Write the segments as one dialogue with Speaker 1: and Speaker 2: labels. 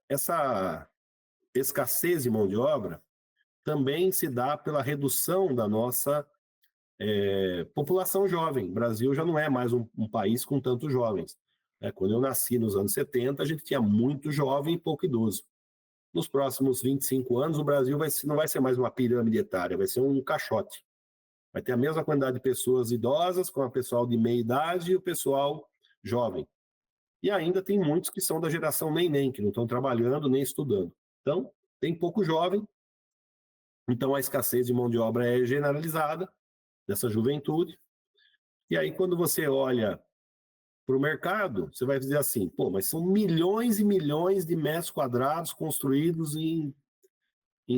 Speaker 1: essa escassez de mão de obra também se dá pela redução da nossa população jovem. O Brasil já não é mais um país com tantos jovens. Quando eu nasci nos anos 70, a gente tinha muito jovem e pouco idoso. Nos próximos 25 anos, o Brasil não vai ser mais uma pirâmide etária, vai ser um caixote. Vai ter a mesma quantidade de pessoas idosas, com o pessoal de meia idade e o pessoal jovem. E ainda tem muitos que são da geração neném, que não estão trabalhando nem estudando. Então, tem pouco jovem, então a escassez de mão de obra é generalizada dessa juventude. E aí, quando você olha para o mercado, você vai dizer assim, pô, mas são milhões e milhões de metros quadrados construídos em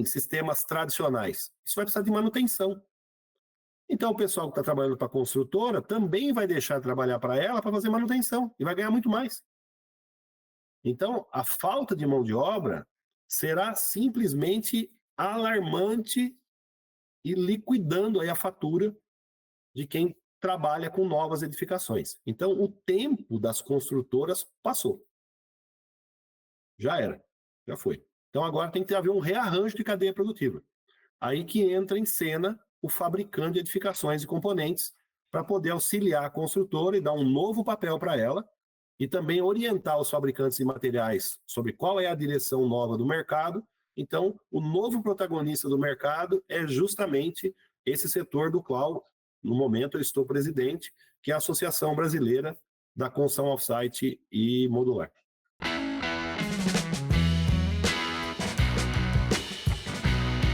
Speaker 1: sistemas tradicionais. Isso vai precisar de manutenção. Então, o pessoal que está trabalhando para a construtora também vai deixar de trabalhar para ela para fazer manutenção e vai ganhar muito mais. Então, a falta de mão de obra será simplesmente alarmante e liquidando aí a fatura de quem trabalha com novas edificações. Então, o tempo das construtoras passou. Já era, já foi. Então, agora tem que haver um rearranjo de cadeia produtiva. Aí que entra em cena o fabricante de edificações e componentes para poder auxiliar a construtora e dar um novo papel para ela e também orientar os fabricantes de materiais sobre qual é a direção nova do mercado. Então, o novo protagonista do mercado é justamente esse setor do qual, no momento, eu estou presidente, que é a Associação Brasileira da Construção Off-Site e Modular.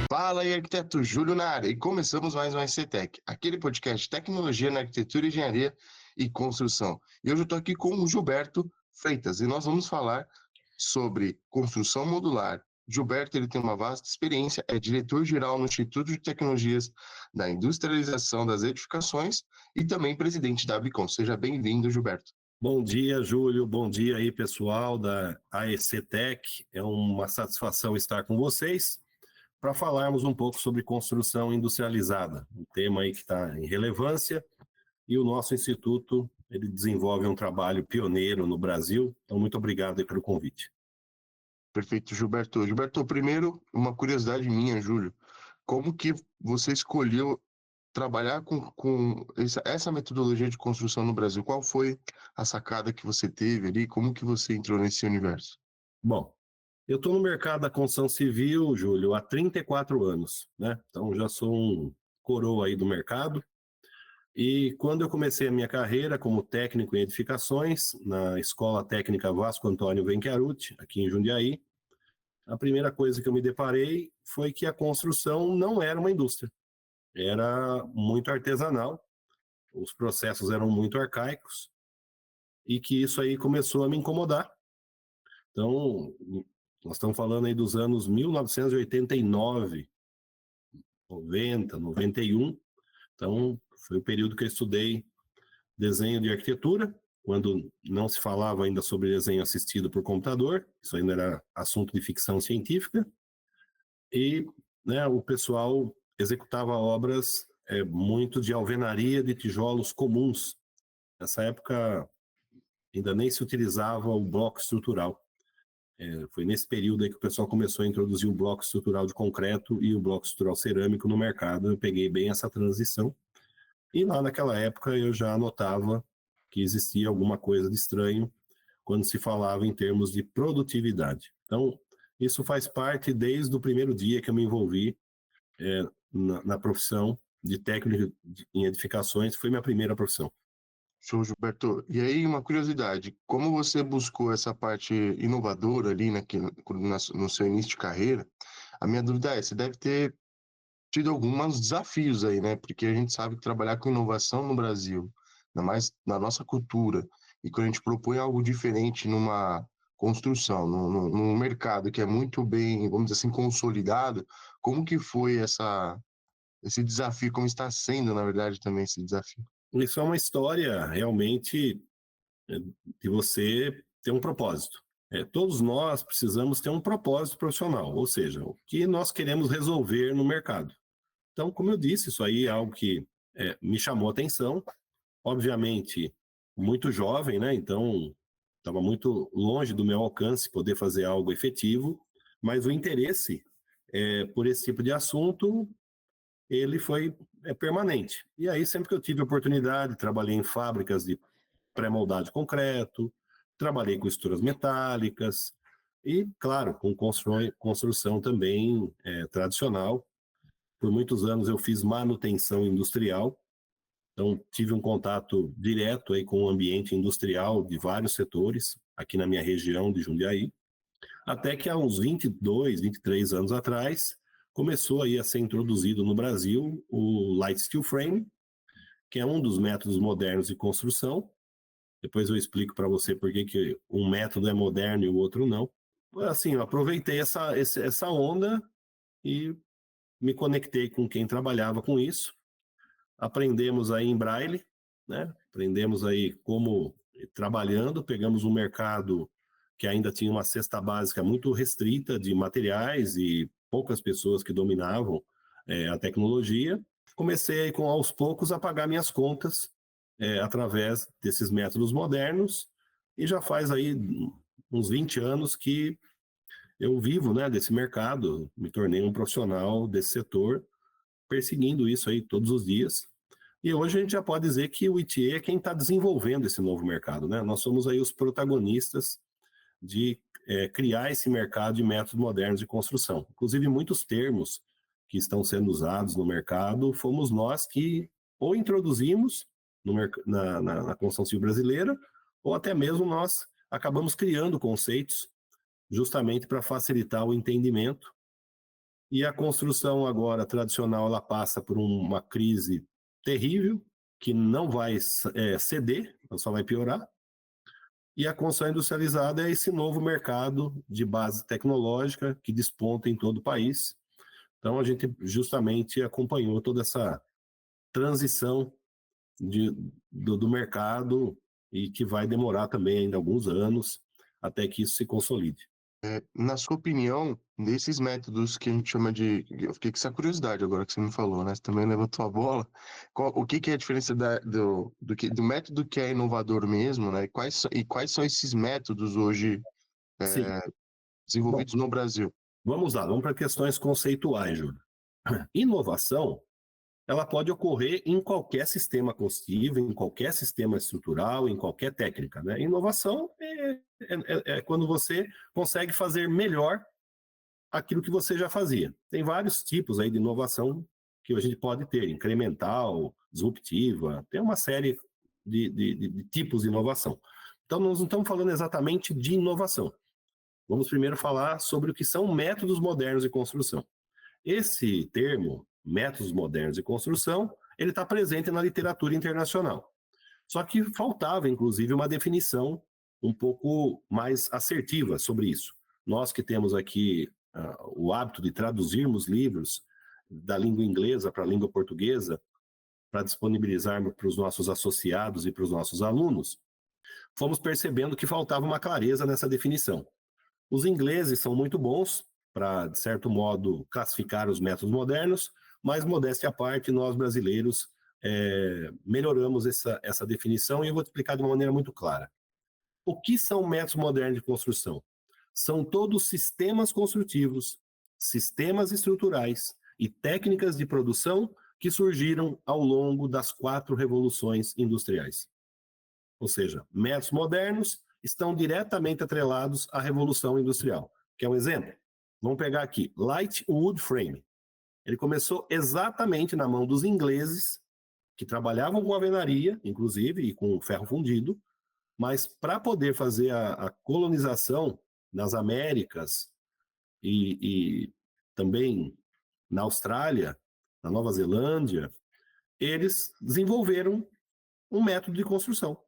Speaker 2: Fala aí, arquiteto Júlio na área, e começamos mais um SCTech, aquele podcast de tecnologia na arquitetura, engenharia e construção. E hoje eu estou aqui com o Gilberto Freitas, e nós vamos falar sobre construção modular. Gilberto, ele tem uma vasta experiência, é diretor-geral no Instituto de Tecnologias da Industrialização das Edificações e também presidente da Abicom. Seja bem-vindo, Gilberto.
Speaker 1: Bom dia, Júlio. Bom dia aí, pessoal da AECTech. É uma satisfação estar com vocês para falarmos um pouco sobre construção industrializada, um tema aí que está em relevância, e o nosso instituto ele desenvolve um trabalho pioneiro no Brasil. Então, muito obrigado aí pelo convite.
Speaker 2: Perfeito, Gilberto. Gilberto, primeiro, uma curiosidade minha, Júlio. Como que você escolheu trabalhar com essa metodologia de construção no Brasil? Qual foi a sacada que você teve ali? Como que você entrou nesse universo?
Speaker 1: Bom, eu estou no mercado da construção civil, Júlio, há 34 anos, né? Então, já sou um coroa aí do mercado. E quando eu comecei a minha carreira como técnico em edificações, na Escola Técnica Vasco Antônio Venchiarutti, aqui em Jundiaí, a primeira coisa que eu me deparei foi que a construção não era uma indústria. Era muito artesanal, os processos eram muito arcaicos, e que isso aí começou a me incomodar. Então, nós estamos falando aí dos anos 1989, 90, 91. Então, foi o período que eu estudei desenho de arquitetura, quando não se falava ainda sobre desenho assistido por computador, isso ainda era assunto de ficção científica, e né, o pessoal executava obras muito de alvenaria de tijolos comuns. Nessa época, ainda nem se utilizava o bloco estrutural. Foi nesse período aí que o pessoal começou a introduzir o bloco estrutural de concreto e o bloco estrutural cerâmico no mercado. Eu peguei bem essa transição. E lá naquela época eu já notava que existia alguma coisa de estranho quando se falava em termos de produtividade. Então, isso faz parte desde o primeiro dia que eu me envolvi na profissão de técnico em edificações, foi minha primeira profissão.
Speaker 2: Show, Gilberto. E aí, uma curiosidade, como você buscou essa parte inovadora ali no seu início de carreira, a minha dúvida é, você deve ter tido alguns desafios aí, né? Porque a gente sabe que trabalhar com inovação no Brasil, ainda mais na nossa cultura, e quando a gente propõe algo diferente numa construção, num mercado que é muito bem, vamos dizer assim, consolidado, como que foi esse desafio, como está sendo, na verdade, também esse desafio?
Speaker 1: Isso é uma história realmente de você ter um propósito. Todos nós precisamos ter um propósito profissional, ou seja, o que nós queremos resolver no mercado. Então, como eu disse, isso aí é algo que me chamou a atenção. Obviamente, muito jovem, né? Então, estava muito longe do meu alcance poder fazer algo efetivo, mas o interesse por esse tipo de assunto, ele foi permanente. E aí, sempre que eu tive oportunidade, trabalhei em fábricas de pré-moldado de concreto, trabalhei com estruturas metálicas e, claro, com construção também tradicional. Por muitos anos eu fiz manutenção industrial, então tive um contato direto aí com o ambiente industrial de vários setores aqui na minha região de Jundiaí, até que há uns 22, 23 anos atrás, começou aí a ser introduzido no Brasil o Light Steel Frame, que é um dos métodos modernos de construção. Depois eu explico para você por que um método é moderno e o outro não. Assim, eu aproveitei essa onda e me conectei com quem trabalhava com isso. Aprendemos aí em Braille, né? Aprendemos aí como trabalhando, pegamos um mercado que ainda tinha uma cesta básica muito restrita de materiais e poucas pessoas que dominavam a tecnologia. Comecei aí, aos poucos a pagar minhas contas através desses métodos modernos e já faz aí uns 20 anos que eu vivo, né, desse mercado, me tornei um profissional desse setor, perseguindo isso aí todos os dias. E hoje a gente já pode dizer que o ITE é quem está desenvolvendo esse novo mercado, né? Nós somos aí os protagonistas de criar esse mercado de métodos modernos de construção. Inclusive, muitos termos que estão sendo usados no mercado, fomos nós que ou introduzimos na construção civil brasileira, ou até mesmo nós acabamos criando conceitos justamente para facilitar o entendimento. E a construção agora tradicional, ela passa por uma crise terrível, que não vai ceder, ela só vai piorar. E a construção industrializada é esse novo mercado de base tecnológica que desponta em todo o país. Então, a gente justamente acompanhou toda essa transição do mercado e que vai demorar também ainda alguns anos até que isso se consolide.
Speaker 2: Na sua opinião, desses métodos que a gente chama de... Eu fiquei com essa curiosidade agora que você me falou, né? Você também levantou a bola. O que é a diferença do método que é inovador mesmo, né? E quais são esses métodos hoje
Speaker 1: Sim. Bom,
Speaker 2: desenvolvidos no Brasil?
Speaker 1: vamos lá, vamos para questões conceituais, Júlio. Inovação, ela pode ocorrer em qualquer sistema construtivo, em qualquer sistema estrutural, em qualquer técnica, né? Inovação é quando você consegue fazer melhor aquilo que você já fazia. Tem vários tipos aí de inovação que a gente pode ter, incremental, disruptiva, tem uma série de tipos de inovação. Então, nós não estamos falando exatamente de inovação. Vamos primeiro falar sobre o que são métodos modernos de construção. Esse termo, métodos modernos de construção, ele está presente na literatura internacional. Só que faltava, inclusive, uma definição um pouco mais assertiva sobre isso. Nós que temos aqui o hábito de traduzirmos livros da língua inglesa para a língua portuguesa, para disponibilizarmos para os nossos associados e para os nossos alunos, fomos percebendo que faltava uma clareza nessa definição. Os ingleses são muito bons para, de certo modo, classificar os métodos modernos, mas, modéstia à parte, nós brasileiros melhoramos essa definição e eu vou te explicar de uma maneira muito clara. O que são métodos modernos de construção? São todos sistemas construtivos, sistemas estruturais e técnicas de produção que surgiram ao longo das 4 revoluções industriais. Ou seja, métodos modernos estão diretamente atrelados à Revolução Industrial. Quer um exemplo? Vamos pegar aqui, Light Wood Frame. Ele começou exatamente na mão dos ingleses, que trabalhavam com alvenaria, inclusive, e com ferro fundido, mas para poder fazer a colonização nas Américas e também na Austrália, na Nova Zelândia, eles desenvolveram um método de construção.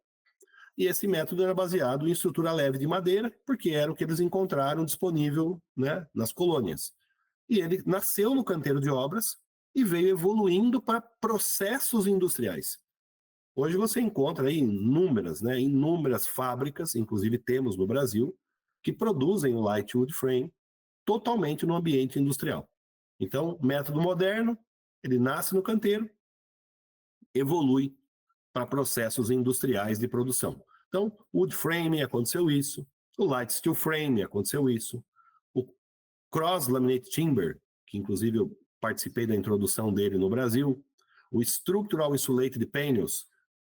Speaker 1: E esse método era baseado em estrutura leve de madeira, porque era o que eles encontraram disponível, né, nas colônias. E ele nasceu no canteiro de obras e veio evoluindo para processos industriais. Hoje você encontra aí inúmeras fábricas, inclusive temos no Brasil, que produzem o Light Wood Frame totalmente no ambiente industrial. Então, método moderno, ele nasce no canteiro, evolui para processos industriais de produção. Então, wood frame aconteceu isso, o light steel frame aconteceu isso, o cross laminate timber, que inclusive eu participei da introdução dele no Brasil, o structural insulated panels,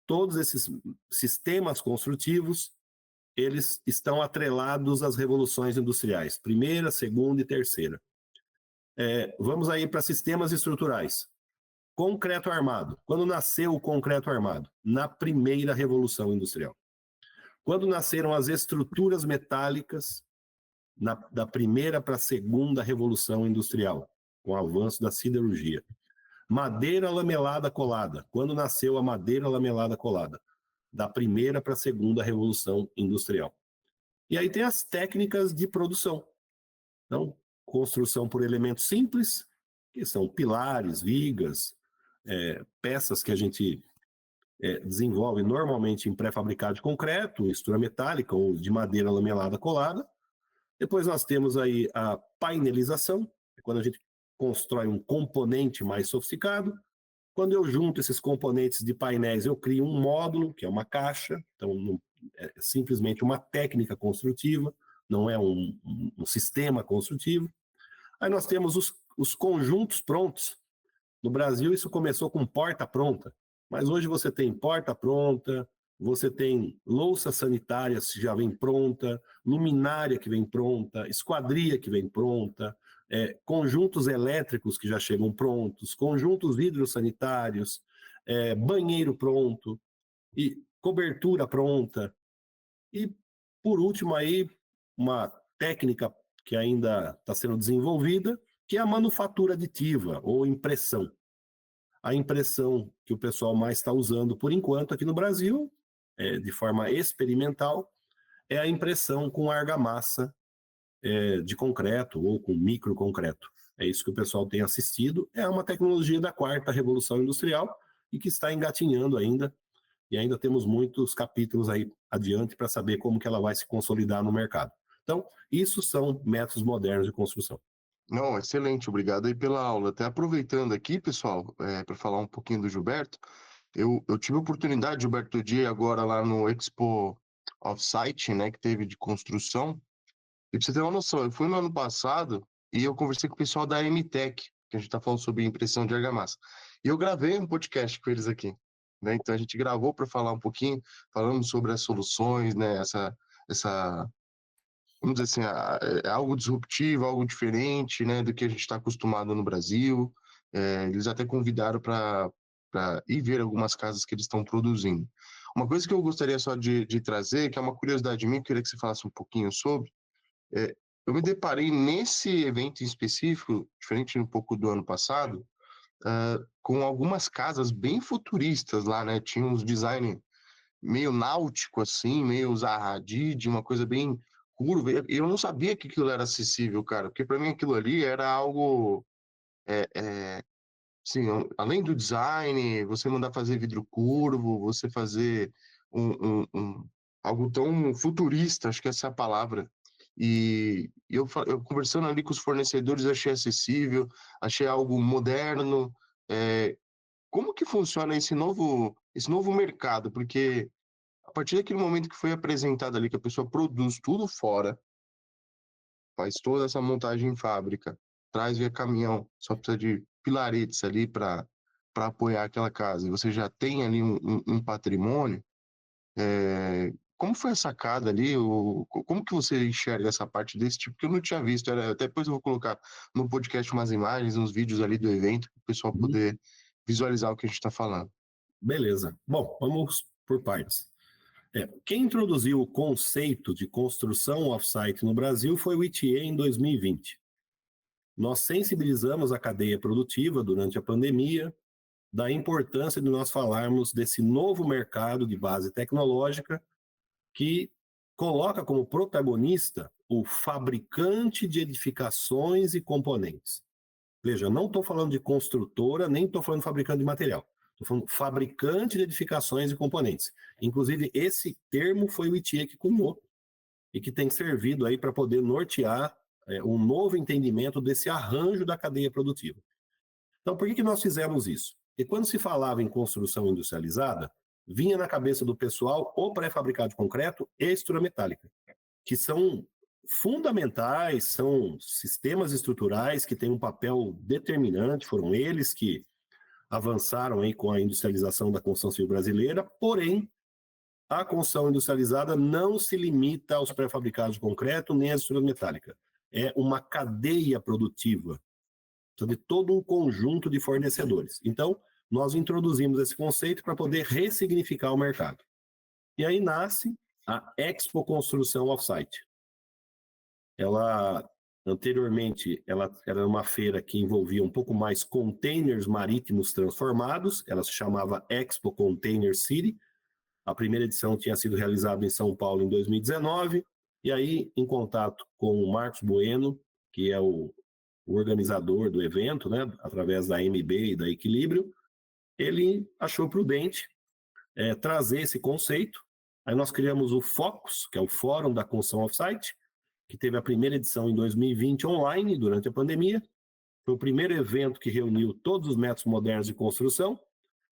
Speaker 1: todos esses sistemas construtivos, eles estão atrelados às revoluções industriais, primeira, segunda e terceira. Vamos aí para sistemas estruturais. Concreto armado. Quando nasceu o concreto armado? Na primeira revolução industrial. Quando nasceram as estruturas metálicas? Da primeira para a segunda revolução industrial, com o avanço da siderurgia. Madeira lamelada colada. Quando nasceu a madeira lamelada colada? Da primeira para a segunda revolução industrial. E aí tem as técnicas de produção. Então, construção por elementos simples, que são pilares, vigas, peças que a gente desenvolve normalmente em pré-fabricado de concreto, estrutura metálica ou de madeira lamelada colada. Depois nós temos aí a painelização, quando a gente constrói um componente mais sofisticado. Quando eu junto esses componentes de painéis, eu crio um módulo, que é uma caixa. Então, é simplesmente uma técnica construtiva, não é um sistema construtivo. Aí nós temos os conjuntos prontos. No Brasil, isso começou com porta pronta, mas hoje você tem porta pronta, você tem louça sanitária que já vem pronta, luminária que vem pronta, esquadria que vem pronta, conjuntos elétricos que já chegam prontos, conjuntos hidrossanitários, banheiro pronto, e cobertura pronta. E, por último, aí, uma técnica que ainda está sendo desenvolvida, que é a manufatura aditiva ou impressão. A impressão que o pessoal mais está usando, por enquanto, aqui no Brasil, de forma experimental, é a impressão com argamassa de concreto ou com microconcreto. É isso que o pessoal tem assistido. É uma tecnologia da quarta revolução industrial e que está engatinhando ainda, e ainda temos muitos capítulos aí adiante para saber como que ela vai se consolidar no mercado. Então, isso são métodos modernos de construção.
Speaker 2: Não, excelente, obrigado aí pela aula. Até aproveitando aqui, pessoal, para falar um pouquinho do Gilberto, eu tive a oportunidade, Gilberto, de ir agora lá no Expo Offsite, né, que teve de construção. E para você ter uma noção, eu fui no ano passado e eu conversei com o pessoal da MTech, que a gente está falando sobre impressão de argamassa. E eu gravei um podcast com eles aqui, né? Então a gente gravou para falar um pouquinho, falando sobre as soluções, né? Essa vamos dizer assim, é algo disruptivo, algo diferente, né, do que a gente está acostumado no Brasil. Eles até convidaram para ir ver algumas casas que eles estão produzindo. Uma coisa que eu gostaria só de trazer, que é uma curiosidade minha, que eu queria que você falasse um pouquinho sobre, eu me deparei nesse evento em específico, diferente um pouco do ano passado, com algumas casas bem futuristas lá, né? Tinha uns design meio náutico, assim, meio Zaha Hadid, uma coisa bem curva. E eu não sabia que aquilo era acessível, cara, porque para mim aquilo ali era algo, assim, além do design, você mandar fazer vidro curvo, você fazer algo tão futurista, acho que essa é a palavra. E eu conversando ali com os fornecedores, achei acessível, achei algo moderno. Como que funciona esse novo mercado? Porque a partir daquele momento que foi apresentado ali, que a pessoa produz tudo fora, faz toda essa montagem em fábrica, traz via caminhão, só precisa de pilaretes ali para apoiar aquela casa, e você já tem ali um patrimônio, como foi a sacada ali? Como que você enxerga essa parte desse tipo? Que eu não tinha visto. Até depois eu vou colocar no podcast umas imagens, uns vídeos ali do evento, para o pessoal poder visualizar o que a gente está falando.
Speaker 1: Beleza. Bom, vamos por partes. Quem introduziu o conceito de construção off-site no Brasil foi o ITE em 2020. Nós sensibilizamos a cadeia produtiva durante a pandemia da importância de nós falarmos desse novo mercado de base tecnológica que coloca como protagonista o fabricante de edificações e componentes. Veja, não estou falando de construtora, nem estou falando de fabricante de material. Estou falando fabricante de edificações e componentes. Inclusive, esse termo foi o ITIE que cunhou e que tem servido aí para poder nortear um novo entendimento desse arranjo da cadeia produtiva. Então, por que nós fizemos isso? E quando se falava em construção industrializada, vinha na cabeça do pessoal o pré-fabricado de concreto e estrutura metálica, que são fundamentais, são sistemas estruturais que têm um papel determinante, foram eles que avançaram aí com a industrialização da construção civil brasileira, porém, a construção industrializada não se limita aos pré-fabricados de concreto nem às estruturas metálicas. É uma cadeia produtiva, de todo um conjunto de fornecedores. Então, nós introduzimos esse conceito para poder ressignificar o mercado. E aí nasce a Expo Construção Offsite. Ela, anteriormente, ela era uma feira que envolvia um pouco mais containers marítimos transformados, ela se chamava Expo Container City. A primeira edição tinha sido realizada em São Paulo em 2019, e aí, em contato com o Marcos Bueno, que é o organizador do evento, né, através da MB e da Equilíbrio, ele achou prudente trazer esse conceito. Aí nós criamos o Focus, que é o Fórum da Construção Offsite, que teve a primeira edição em 2020 online, durante a pandemia. Foi o primeiro evento que reuniu todos os métodos modernos de construção.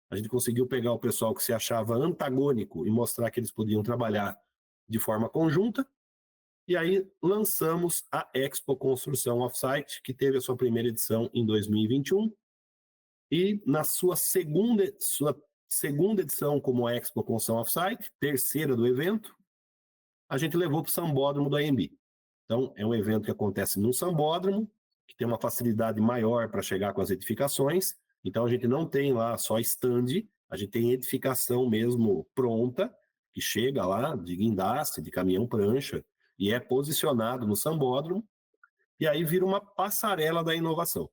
Speaker 1: A gente conseguiu pegar o pessoal que se achava antagônico e mostrar que eles podiam trabalhar de forma conjunta. E aí lançamos a Expo Construção Offsite, que teve a sua primeira edição em 2021. E na sua segunda edição como Expo Construção Offsite, terceira do evento, a gente levou para o Sambódromo do AMB. Então, é um evento que acontece no Sambódromo, que tem uma facilidade maior para chegar com as edificações. Então, a gente não tem lá só stand, a gente tem edificação mesmo pronta, que chega lá de guindaste, de caminhão-prancha, e é posicionado no Sambódromo, e aí vira uma passarela da inovação.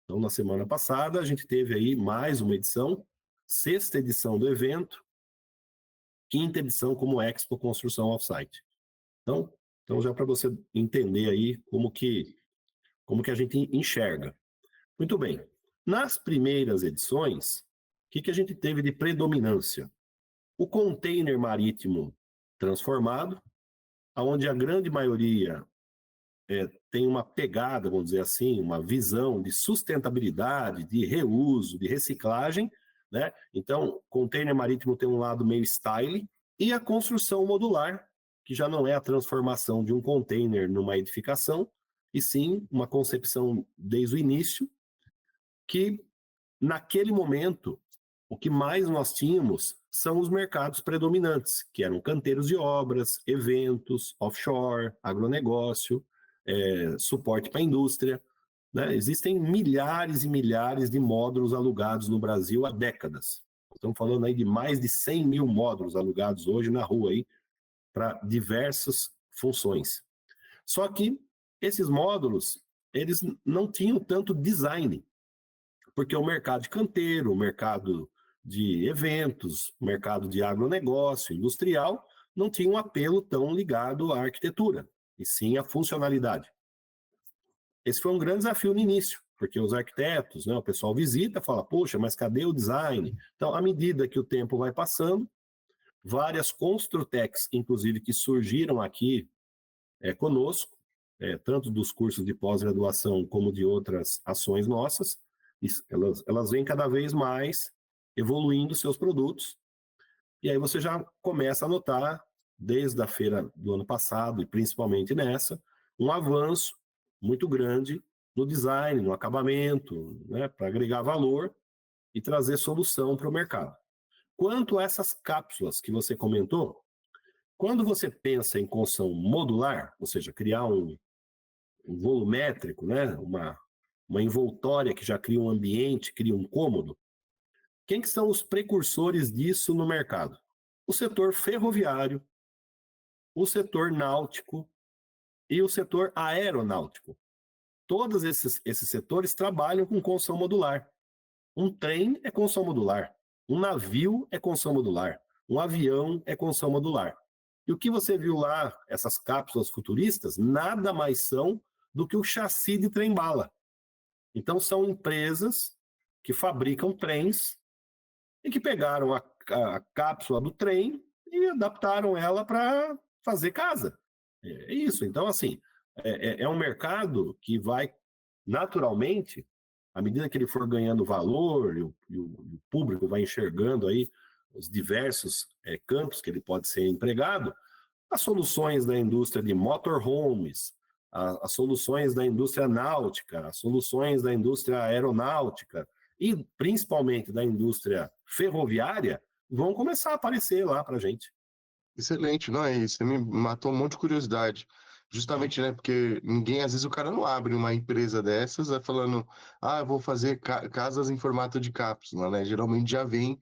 Speaker 1: Então, na semana passada, a gente teve aí mais uma edição, sexta edição do evento, quinta edição como Expo Construção Offsite. Então já para você entender aí como que a gente enxerga. Muito bem. Nas primeiras edições, o que a gente teve de predominância? O container marítimo transformado, onde a grande maioria tem uma pegada, vamos dizer assim, uma visão de sustentabilidade, de reuso, de reciclagem, né? Então, container marítimo tem um lado meio style, e a construção modular, que já não é a transformação de um container numa edificação, e sim uma concepção desde o início, que naquele momento, o que mais nós tínhamos são os mercados predominantes, que eram canteiros de obras, eventos, offshore, agronegócio, suporte para a indústria, né? Existem milhares e milhares de módulos alugados no Brasil há décadas. Estamos falando aí de mais de 100 mil módulos alugados hoje na rua aí para diversas funções. Só que esses módulos, eles não tinham tanto design, porque o mercado de canteiro, o mercado de eventos, o mercado de agronegócio, industrial, não tinha um apelo tão ligado à arquitetura, e sim à funcionalidade. Esse foi um grande desafio no início, porque os arquitetos, né, o pessoal visita, fala, poxa, mas cadê o design? Então, à medida que o tempo vai passando, várias construtecs, inclusive, que surgiram aqui conosco, tanto dos cursos de pós-graduação como de outras ações nossas, elas vêm cada vez mais evoluindo seus produtos, e aí você já começa a notar, desde a feira do ano passado, e principalmente nessa, um avanço muito grande no design, no acabamento, né, para agregar valor e trazer solução para o mercado. Quanto a essas cápsulas que você comentou, quando você pensa em construção modular, ou seja, criar um volumétrico, né, uma envoltória que já cria um ambiente, cria um cômodo, quem que são os precursores disso no mercado? O setor ferroviário, o setor náutico e o setor aeronáutico. Todos esses setores trabalham com construção modular. Um trem é construção modular, um navio é construção modular, um avião é construção modular. E o que você viu lá, essas cápsulas futuristas, nada mais são do que o chassi de trem-bala. Então, são empresas que fabricam trens e que pegaram a cápsula do trem e adaptaram ela para fazer casa. É isso. Então, assim, é um mercado que vai, naturalmente, à medida que ele for ganhando valor e o público vai enxergando aí os diversos campos que ele pode ser empregado, as soluções da indústria de motorhomes, as soluções da indústria náutica, as soluções da indústria aeronáutica e principalmente da indústria ferroviária vão começar a aparecer lá para a gente.
Speaker 2: Excelente, não é isso? Você me matou um monte de curiosidade. Justamente, né? Porque ninguém, às vezes, o cara não abre uma empresa dessas, falando, eu vou fazer casas em formato de cápsula, né? Geralmente já vem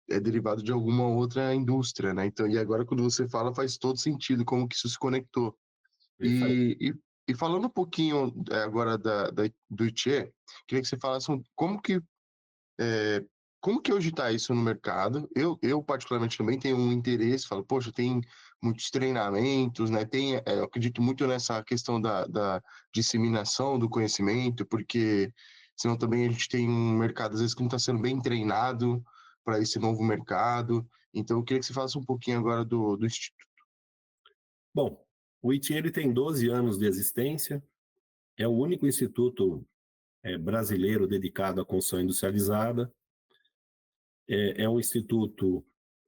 Speaker 2: derivado de alguma outra indústria, né? Então, e agora, quando você fala, faz todo sentido como que isso se conectou.
Speaker 1: Perfeito.
Speaker 2: E falando um pouquinho agora do ITIE, queria que você falasse como que hoje está isso no mercado? Eu, particularmente, também tenho um interesse, falo, poxa, tem muitos treinamentos, né? Eu acredito muito nessa questão da disseminação do conhecimento, porque senão também a gente tem um mercado, às vezes, que não está sendo bem treinado para esse novo mercado. Então, eu queria que você falasse um pouquinho agora do Instituto.
Speaker 1: Bom, o ITIE ele tem 12 anos de existência, é o único instituto brasileiro dedicado à construção industrializada, é um instituto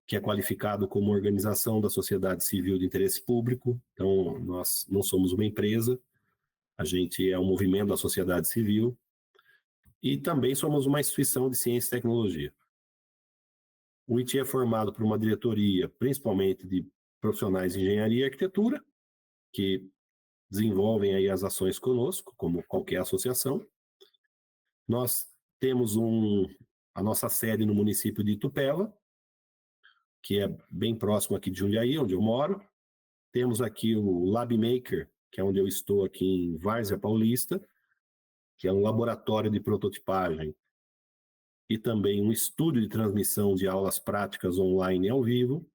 Speaker 1: que é qualificado como organização da sociedade civil de interesse público, então nós não somos uma empresa, a gente é um movimento da sociedade civil e também somos uma instituição de ciência e tecnologia. O ITI é formado por uma diretoria, principalmente de profissionais de engenharia e arquitetura, que desenvolvem aí as ações conosco, como qualquer associação. Nós temos a nossa sede no município de Itupeva, que é bem próximo aqui de Jundiaí, onde eu moro. Temos aqui o Lab Maker, que é onde eu estou aqui em Várzea Paulista, que é um laboratório de prototipagem e também um estúdio de transmissão de aulas práticas online e ao vivo,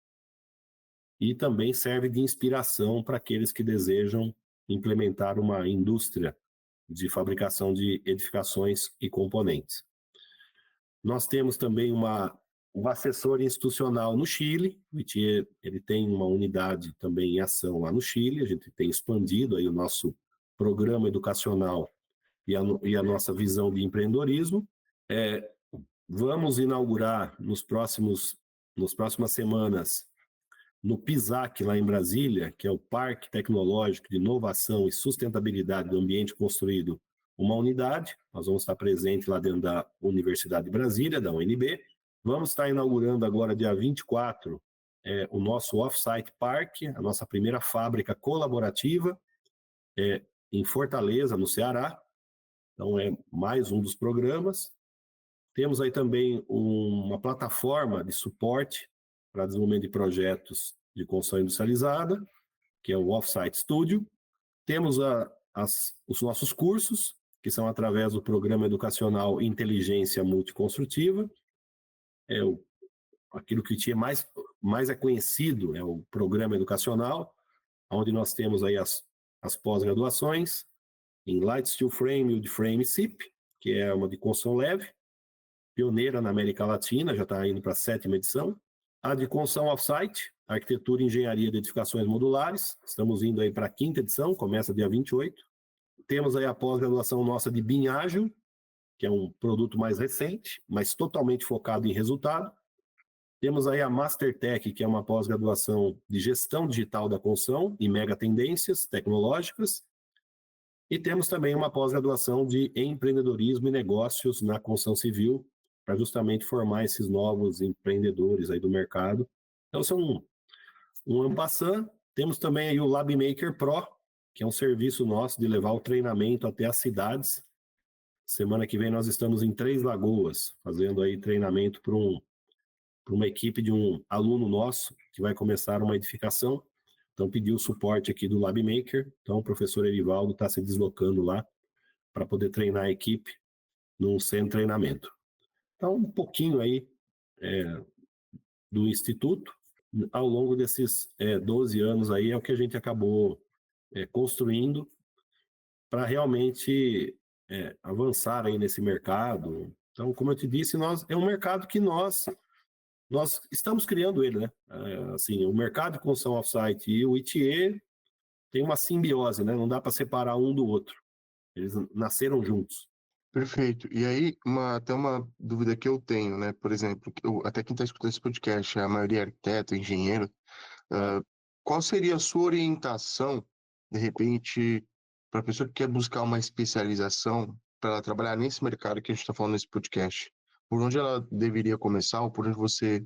Speaker 1: e também serve de inspiração para aqueles que desejam implementar uma indústria de fabricação de edificações e componentes. Nós temos também um assessor institucional no Chile, o ITIE, ele tem uma unidade também em ação lá no Chile, a gente tem expandido aí o nosso programa educacional e a nossa visão de empreendedorismo. Vamos inaugurar nas próximas semanas, no PISAC, lá em Brasília, que é o Parque Tecnológico de Inovação e Sustentabilidade do Ambiente Construído, uma unidade. Nós vamos estar presentes lá dentro da Universidade de Brasília, da UNB. Vamos estar inaugurando agora, dia 24, o nosso Off-Site Park, a nossa primeira fábrica colaborativa, em Fortaleza, no Ceará. Então, é mais um dos programas. Temos aí também uma plataforma de suporte para desenvolvimento de projetos de construção industrializada, que é o Offsite Studio. Temos os nossos cursos, que são através do Programa Educacional Inteligência Multiconstrutiva. Aquilo que tinha mais é conhecido, é o Programa Educacional, onde nós temos aí as pós-graduações em Light Steel Frame, Wood Frame e CIP, que é uma de construção leve, pioneira na América Latina, já está indo para a 7ª edição. A de construção off-site, arquitetura e engenharia de edificações modulares, estamos indo aí para a 5ª edição, começa dia 28. Temos aí a pós-graduação nossa de BIM Ágil, que é um produto mais recente, mas totalmente focado em resultado. Temos aí a Mastertech, que é uma pós-graduação de gestão digital da construção e mega tendências tecnológicas. E temos também uma pós-graduação de empreendedorismo e negócios na construção civil, para justamente formar esses novos empreendedores aí do mercado. Então, são um ampassant. Temos também aí o Lab Maker Pro, que é um serviço nosso de levar o treinamento até as cidades. Semana que vem nós estamos em Três Lagoas, fazendo aí treinamento para uma equipe de um aluno nosso, que vai começar uma edificação. Então, pediu o suporte aqui do Lab Maker. Então, o professor Erivaldo está se deslocando lá para poder treinar a equipe num centro de treinamento. Então, um pouquinho aí do Instituto, ao longo desses 12 anos aí, é o que a gente acabou construindo para realmente avançar aí nesse mercado. Então, como eu te disse, é um mercado que nós estamos criando ele, né? Assim, o mercado de construção off-site e o ITIE tem uma simbiose, né? Não dá para separar um do outro. Eles nasceram juntos.
Speaker 2: Perfeito. E aí, até uma dúvida que eu tenho, né? Por exemplo, até quem está escutando esse podcast, a maioria é arquiteto, engenheiro.
Speaker 1: Tá?
Speaker 2: Qual seria a sua orientação, de repente, para a pessoa que quer buscar uma especialização para ela trabalhar nesse mercado que a gente está falando nesse podcast? Por onde ela deveria começar ou por onde você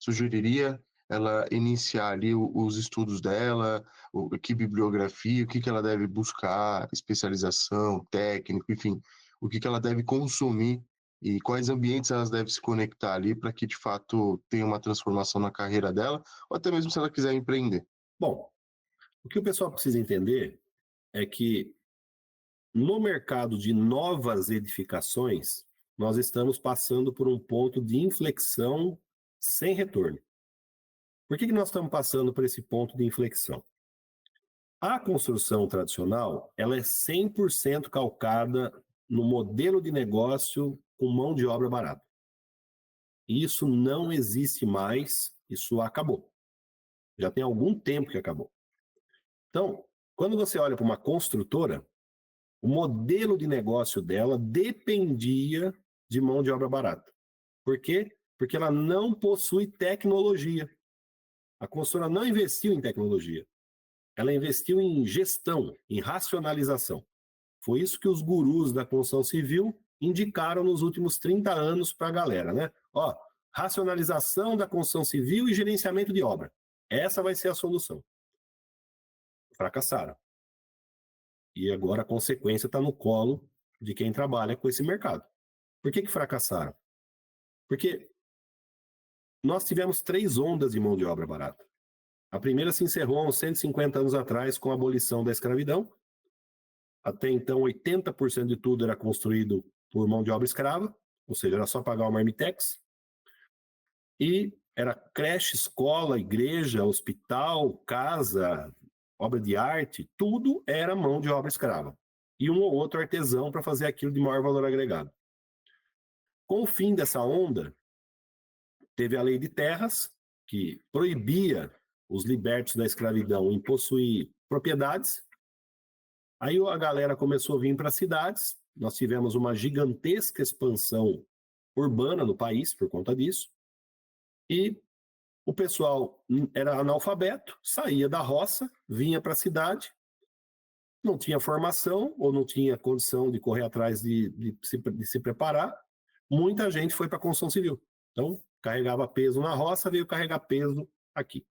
Speaker 2: sugeriria ela iniciar ali os estudos dela, que bibliografia, o que ela deve buscar, especialização, técnico, enfim, o que ela deve consumir e quais ambientes elas devem se conectar ali para que de fato tenha uma transformação na carreira dela, ou até mesmo se ela quiser empreender.
Speaker 1: Bom, o que o pessoal precisa entender é que no mercado de novas edificações, nós estamos passando por um ponto de inflexão sem retorno. Por que nós estamos passando por esse ponto de inflexão? A construção tradicional, ela é 100% calcada no modelo de negócio com mão de obra barata. Isso não existe mais, isso acabou. Já tem algum tempo que acabou. Então, quando você olha para uma construtora, o modelo de negócio dela dependia de mão de obra barata. Por quê? Porque ela não possui tecnologia. A construtora não investiu em tecnologia. Ela investiu em gestão, em racionalização. Foi isso que os gurus da construção civil indicaram nos últimos 30 anos para a galera, né? Ó, racionalização da construção civil e gerenciamento de obra. Essa vai ser a solução. Fracassaram. E agora a consequência está no colo de quem trabalha com esse mercado. Por que fracassaram? Porque nós tivemos 3 ondas de mão de obra barata. A primeira se encerrou há uns 150 anos atrás com a abolição da escravidão. Até então, 80% de tudo era construído por mão de obra escrava, ou seja, era só pagar o marmitex. E era creche, escola, igreja, hospital, casa, obra de arte, tudo era mão de obra escrava. E um ou outro artesão para fazer aquilo de maior valor agregado. Com o fim dessa onda, teve a lei de terras, que proibia os libertos da escravidão em possuir propriedades. Aí a galera começou a vir para as cidades, nós tivemos uma gigantesca expansão urbana no país por conta disso, e o pessoal era analfabeto, saía da roça, vinha para a cidade, não tinha formação ou não tinha condição de correr atrás de se preparar, muita gente foi para a construção civil. Então, carregava peso na roça, veio carregar peso aqui,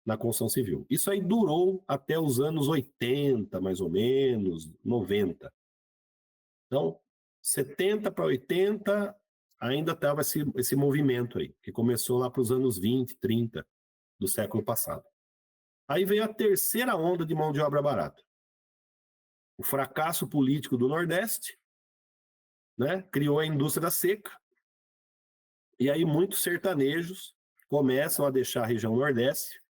Speaker 1: na construção civil. Isso aí durou até os anos 80, mais ou menos, 90. Então, 70 para 80, ainda estava esse movimento aí, que começou lá para os anos 20, 30 do século passado. Aí veio a terceira onda de mão de obra barata. O fracasso político do Nordeste, né, criou a indústria da seca, e aí muitos sertanejos começam a deixar a região Nordeste,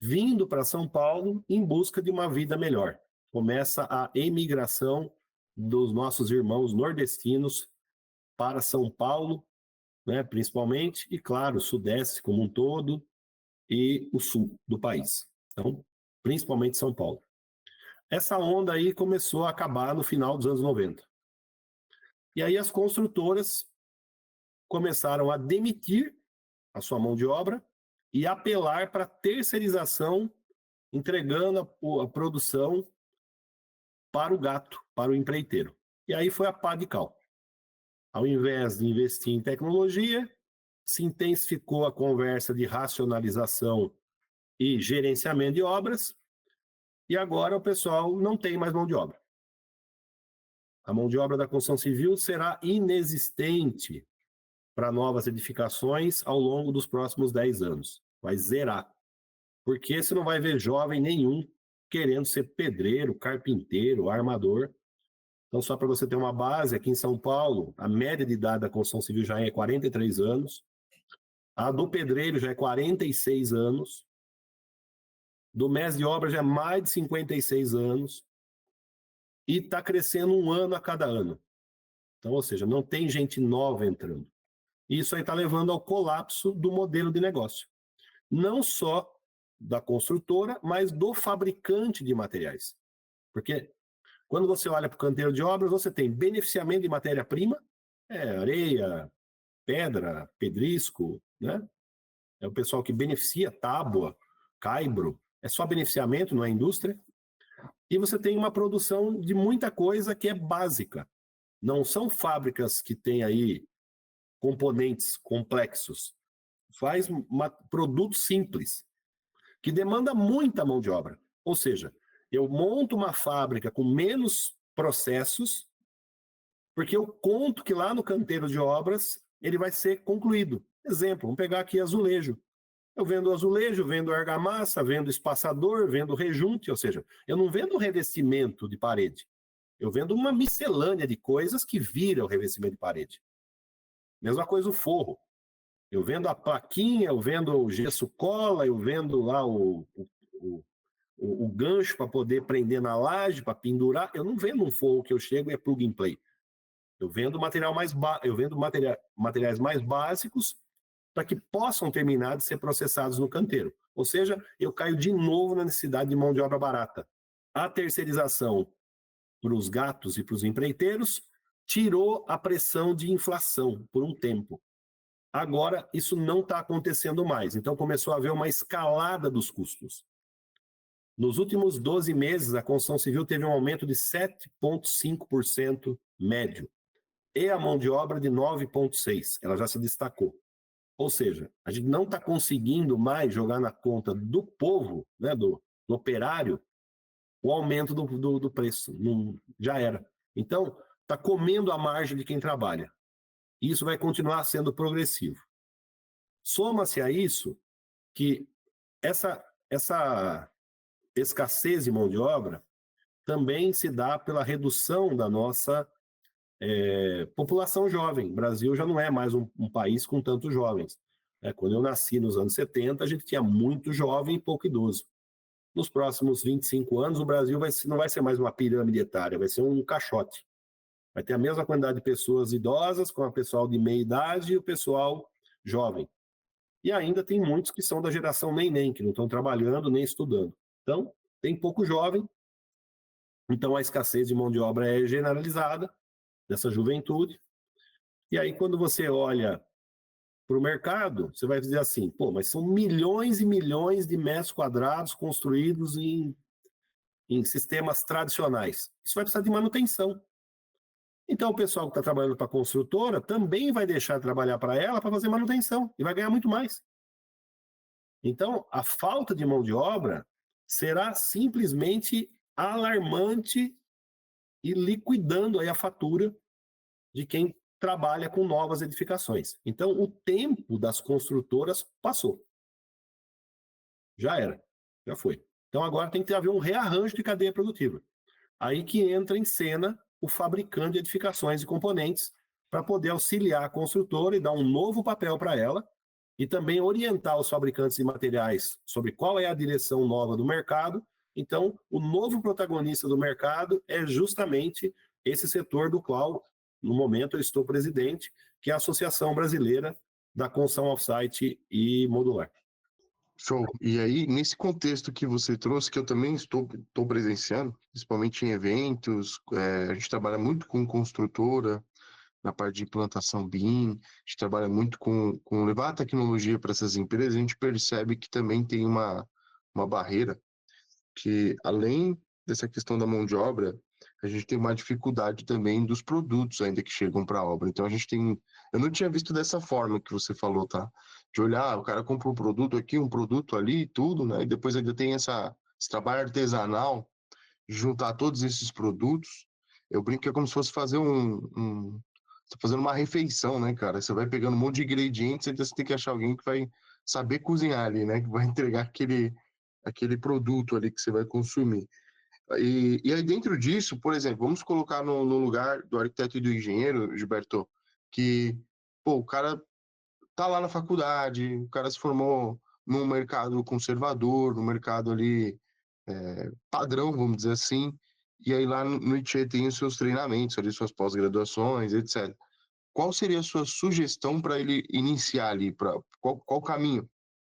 Speaker 1: vindo para São Paulo em busca de uma vida melhor. Começa a emigração dos nossos irmãos nordestinos para São Paulo, né, principalmente, e claro, o Sudeste como um todo e o Sul do país. Então, principalmente São Paulo. Essa onda aí começou a acabar no final dos anos 90. E aí as construtoras começaram a demitir a sua mão de obra e apelar para terceirização, entregando a produção para o gato, para o empreiteiro. E aí foi a pá de cal. Ao invés de investir em tecnologia, se intensificou a conversa de racionalização e gerenciamento de obras, e agora o pessoal não tem mais mão de obra. A mão de obra da construção civil será inexistente para novas edificações ao longo dos próximos 10 anos. Vai zerar. Porque você não vai ver jovem nenhum querendo ser pedreiro, carpinteiro, armador. Então, só para você ter uma base, aqui em São Paulo, a média de idade da construção civil já é 43 anos, a do pedreiro já é 46 anos, do mestre de obra já é mais de 56 anos, e está crescendo 1 ano a cada ano. Então, ou seja, não tem gente nova entrando. Isso aí está levando ao colapso do modelo de negócio. Não só da construtora, mas do fabricante de materiais. Porque Quando você olha para o canteiro de obras, você tem beneficiamento de matéria-prima, areia, pedra, pedrisco, né? É o pessoal que beneficia tábua, caibro, é só beneficiamento, não é indústria. E você tem uma produção de muita coisa que é básica. Não são fábricas que têm aí componentes complexos. Faz produto simples, que demanda muita mão de obra. Ou seja, eu monto uma fábrica com menos processos, porque eu conto que lá no canteiro de obras ele vai ser concluído. Exemplo, vamos pegar aqui azulejo. Eu vendo azulejo, vendo argamassa, vendo espaçador, vendo rejunte, ou seja, eu não vendo revestimento de parede. Eu vendo uma miscelânea de coisas que vira o revestimento de parede. Mesma coisa o forro. Eu vendo a plaquinha, eu vendo o gesso cola, eu vendo lá o gancho para poder prender na laje, para pendurar. Eu não vendo um forro que eu chego e é plug and play. Eu vendo materiais mais básicos para que possam terminar de ser processados no canteiro. Ou seja, eu caio de novo na necessidade de mão de obra barata. A terceirização para os gatos e para os empreiteiros tirou a pressão de inflação por um tempo. Agora, isso não está acontecendo mais. Então, começou a haver uma escalada dos custos. Nos últimos 12 meses, a construção civil teve um aumento de 7,5% médio. E a mão de obra de 9,6%. Ela já se destacou. Ou seja, a gente não está conseguindo mais jogar na conta do povo, né, do operário, o aumento do preço. Não, já era. Então, está comendo a margem de quem trabalha. E isso vai continuar sendo progressivo. Soma-se a isso que essa escassez de mão de obra também se dá pela redução da nossa população jovem. O Brasil já não é mais um país com tantos jovens. Quando eu nasci nos anos 70, a gente tinha muito jovem e pouco idoso. Nos próximos 25 anos, o Brasil não vai ser mais uma pirâmide etária, vai ser um caixote. Vai ter a mesma quantidade de pessoas idosas com o pessoal de meia idade e o pessoal jovem. E ainda tem muitos que são da geração neném, que não estão trabalhando nem estudando. Então, tem pouco jovem, então a escassez de mão de obra é generalizada dessa juventude. E aí, quando você olha para o mercado, você vai dizer assim, pô, mas são milhões e milhões de metros quadrados construídos em sistemas tradicionais. Isso vai precisar de manutenção. Então, o pessoal que está trabalhando para a construtora também vai deixar de trabalhar para ela para fazer manutenção e vai ganhar muito mais. Então, a falta de mão de obra será simplesmente alarmante e liquidando aí a fatura de quem trabalha com novas edificações. Então, o tempo das construtoras passou. Já era, já foi. Então, agora tem que haver um rearranjo de cadeia produtiva. Aí que entra em cena o fabricante de edificações e componentes para poder auxiliar a construtora e dar um novo papel para ela e também orientar os fabricantes de materiais sobre qual é a direção nova do mercado. Então, o novo protagonista do mercado é justamente esse setor do qual, no momento, eu estou presidente, que é a Associação Brasileira da Construção Off-Site e Modular.
Speaker 2: Show. E aí, nesse contexto que você trouxe, que eu também estou presenciando, principalmente em eventos, a gente trabalha muito com construtora, na parte de implantação BIM, a gente trabalha muito com levar a tecnologia para essas empresas, a gente percebe que também tem uma barreira, que além dessa questão da mão de obra, a gente tem uma dificuldade também dos produtos ainda que chegam para a obra. Então, eu não tinha visto dessa forma que você falou, tá? De olhar, o cara compra um produto aqui, um produto ali, tudo, né? E depois ainda tem esse trabalho artesanal, de juntar todos esses produtos. Eu brinco que é como se fosse fazer você tá fazendo uma refeição, né, cara? Você vai pegando um monte de ingredientes, então você tem que achar alguém que vai saber cozinhar ali, né? Que vai entregar aquele produto ali que você vai consumir. E aí dentro disso, por exemplo, vamos colocar no lugar do arquiteto e do engenheiro, Gilberto, que, pô, o cara tá lá na faculdade, o cara se formou num mercado conservador, num mercado ali padrão, vamos dizer assim, e aí lá no ITCHE tem os seus treinamentos, ali, suas pós-graduações, etc. Qual seria a sua sugestão para ele iniciar ali? Qual caminho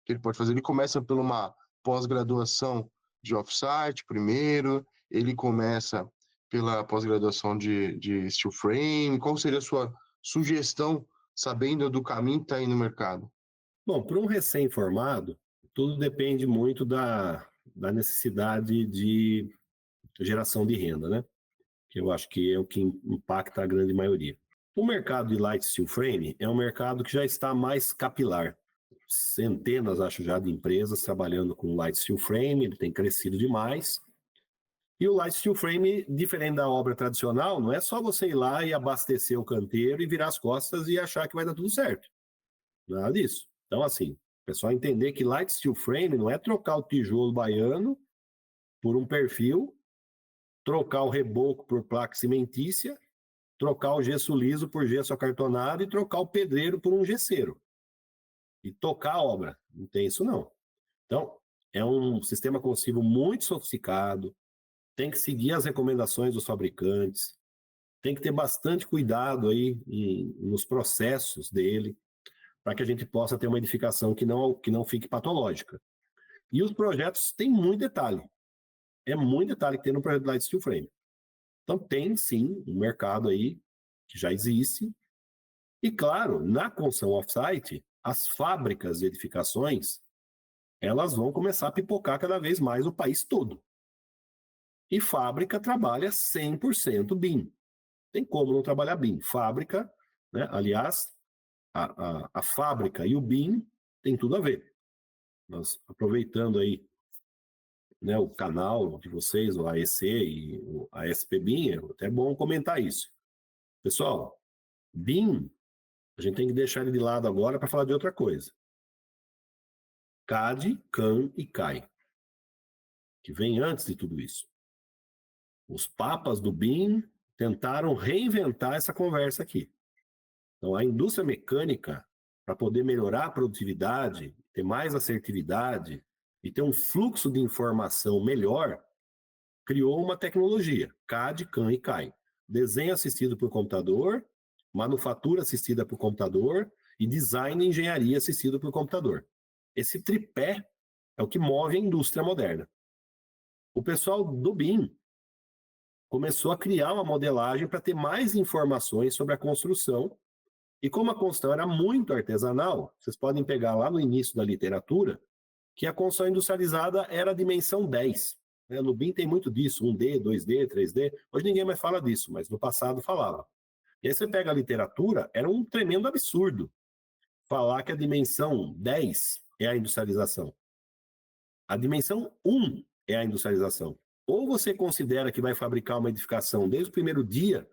Speaker 2: que ele pode fazer? Ele começa por uma pós-graduação de off-site primeiro, ele começa pela pós-graduação de steel frame? Qual seria a sua sugestão, sabendo do caminho que está aí no mercado?
Speaker 1: Bom, para um recém-formado, tudo depende muito da necessidade de geração de renda, né? Que eu acho que é o que impacta a grande maioria. O mercado de light steel frame é um mercado que já está mais capilar. Centenas, acho já, de empresas trabalhando com light steel frame, ele tem crescido demais. E o light steel frame, diferente da obra tradicional, não é só você ir lá e abastecer o canteiro e virar as costas e achar que vai dar tudo certo. Nada disso. Então, assim, o pessoal entender que light steel frame não é trocar o tijolo baiano por um perfil, trocar o reboco por placa cimentícia, trocar o gesso liso por gesso acartonado e trocar o pedreiro por um gesseiro. E tocar a obra. Não tem isso, não. Então, é um sistema construtivo muito sofisticado, tem que seguir as recomendações dos fabricantes, tem que ter bastante cuidado aí nos processos dele, para que a gente possa ter uma edificação que não fique patológica. E os projetos têm muito detalhe. É muito detalhe que tem no projeto de Light Steel Frame. Então, tem sim um mercado aí que já existe. E, claro, na construção off-site, as fábricas de edificações, elas vão começar a pipocar cada vez mais o país todo. E fábrica trabalha 100% BIM. Tem como não trabalhar BIM. Fábrica, né? Aliás, a fábrica e o BIM tem tudo a ver. Nós, aproveitando aí, né, o canal de vocês, o AEC e o ASP BIM, é até bom comentar isso. Pessoal, BIM, a gente tem que deixar ele de lado agora para falar de outra coisa. CAD, CAM e CAI, que vem antes de tudo isso. Os papas do BIM tentaram reinventar essa conversa aqui. Então, a indústria mecânica, para poder melhorar a produtividade, ter mais assertividade e ter um fluxo de informação melhor, criou uma tecnologia, CAD, CAM e CAI. Desenho assistido por computador, manufatura assistida por computador e design e engenharia assistido por computador. Esse tripé é o que move a indústria moderna. O pessoal do BIM começou a criar uma modelagem para ter mais informações sobre a construção. E como a construção era muito artesanal, vocês podem pegar lá no início da literatura, que a construção industrializada era a dimensão 10. No BIM tem muito disso, 1D, 2D, 3D. Hoje ninguém mais fala disso, mas no passado falava. E aí você pega a literatura, era um tremendo absurdo falar que a dimensão 10 é a industrialização. A dimensão 1 é a industrialização. Ou você considera que vai fabricar uma edificação desde o primeiro dia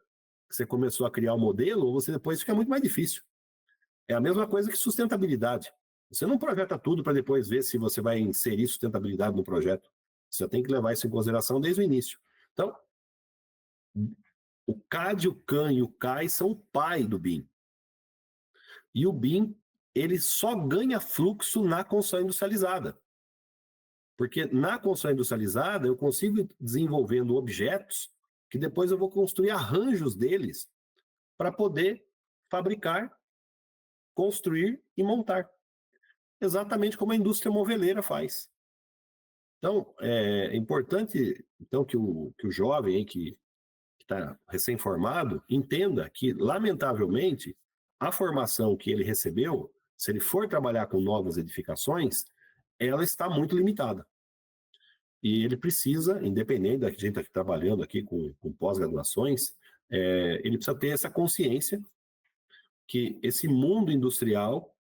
Speaker 1: que você começou a criar o modelo, ou você depois fica muito mais difícil. É a mesma coisa que sustentabilidade. Você não projeta tudo para depois ver se você vai inserir sustentabilidade no projeto. Você já tem que levar isso em consideração desde o início. Então, o CAD, o CAM e o CAI são o pai do BIM. E o BIM, ele só ganha fluxo na construção industrializada. Porque na construção industrializada, eu consigo desenvolvendo objetos que depois eu vou construir arranjos deles para poder fabricar, construir e montar. Exatamente como a indústria moveleira faz. Então, é importante então, que o jovem aí que está recém-formado entenda que, lamentavelmente, a formação que ele recebeu, se ele for trabalhar com novas edificações, ela está muito limitada. E ele precisa, independente da gente estar aqui trabalhando aqui com pós-graduações, ele precisa ter essa consciência que esse mundo industrial,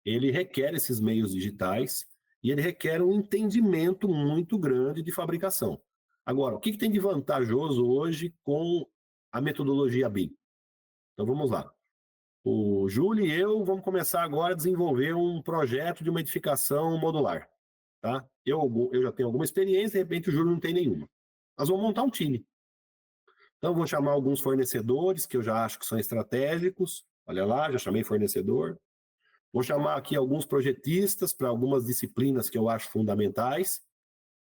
Speaker 1: ele requer esses meios digitais e ele requer um entendimento muito grande de fabricação. Agora, o que tem de vantajoso hoje com a metodologia BIM? Então, vamos lá. O Júlio e eu vamos começar agora a desenvolver um projeto de uma edificação modular. Tá? Eu já tenho alguma experiência, de repente o Júlio não tem nenhuma. Nós vamos montar um time. Então, eu vou chamar alguns fornecedores que eu já acho que são estratégicos. Olha lá, já chamei fornecedor. Vou chamar aqui alguns projetistas para algumas disciplinas que eu acho fundamentais,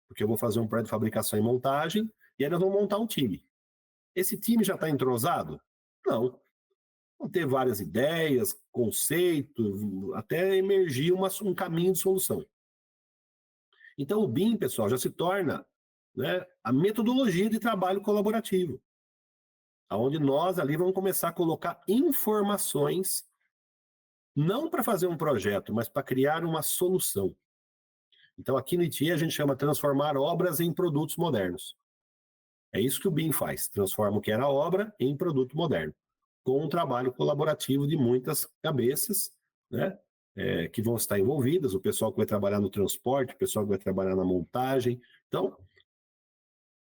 Speaker 1: porque eu vou fazer um projeto de fabricação e montagem, e aí nós vamos montar um time. Esse time já está entrosado? Não. Vão ter várias ideias, conceitos, até emergir um caminho de solução. Então, o BIM, pessoal, já se torna né, a metodologia de trabalho colaborativo, onde nós ali vamos começar a colocar informações, não para fazer um projeto, mas para criar uma solução. Então, aqui no ITI, a gente chama transformar obras em produtos modernos. É isso que o BIM faz, transforma o que era obra em produto moderno, com um trabalho colaborativo de muitas cabeças, né, que vão estar envolvidas, o pessoal que vai trabalhar no transporte, o pessoal que vai trabalhar na montagem. Então,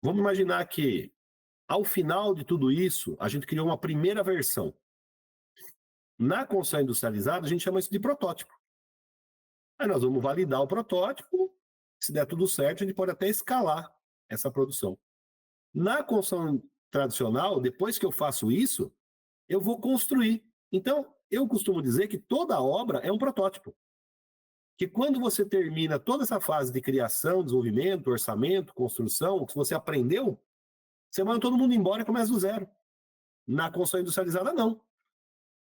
Speaker 1: vamos imaginar que, ao final de tudo isso, a gente criou uma primeira versão. Na construção industrializada, a gente chama isso de protótipo. Aí nós vamos validar o protótipo, se der tudo certo, a gente pode até escalar essa produção. Na construção tradicional, depois que eu faço isso, eu vou construir. Então, eu costumo dizer que toda obra é um protótipo. Que quando você termina toda essa fase de criação, desenvolvimento, orçamento, construção, o que você aprendeu, você manda todo mundo embora e começa do zero. Na construção industrializada, não.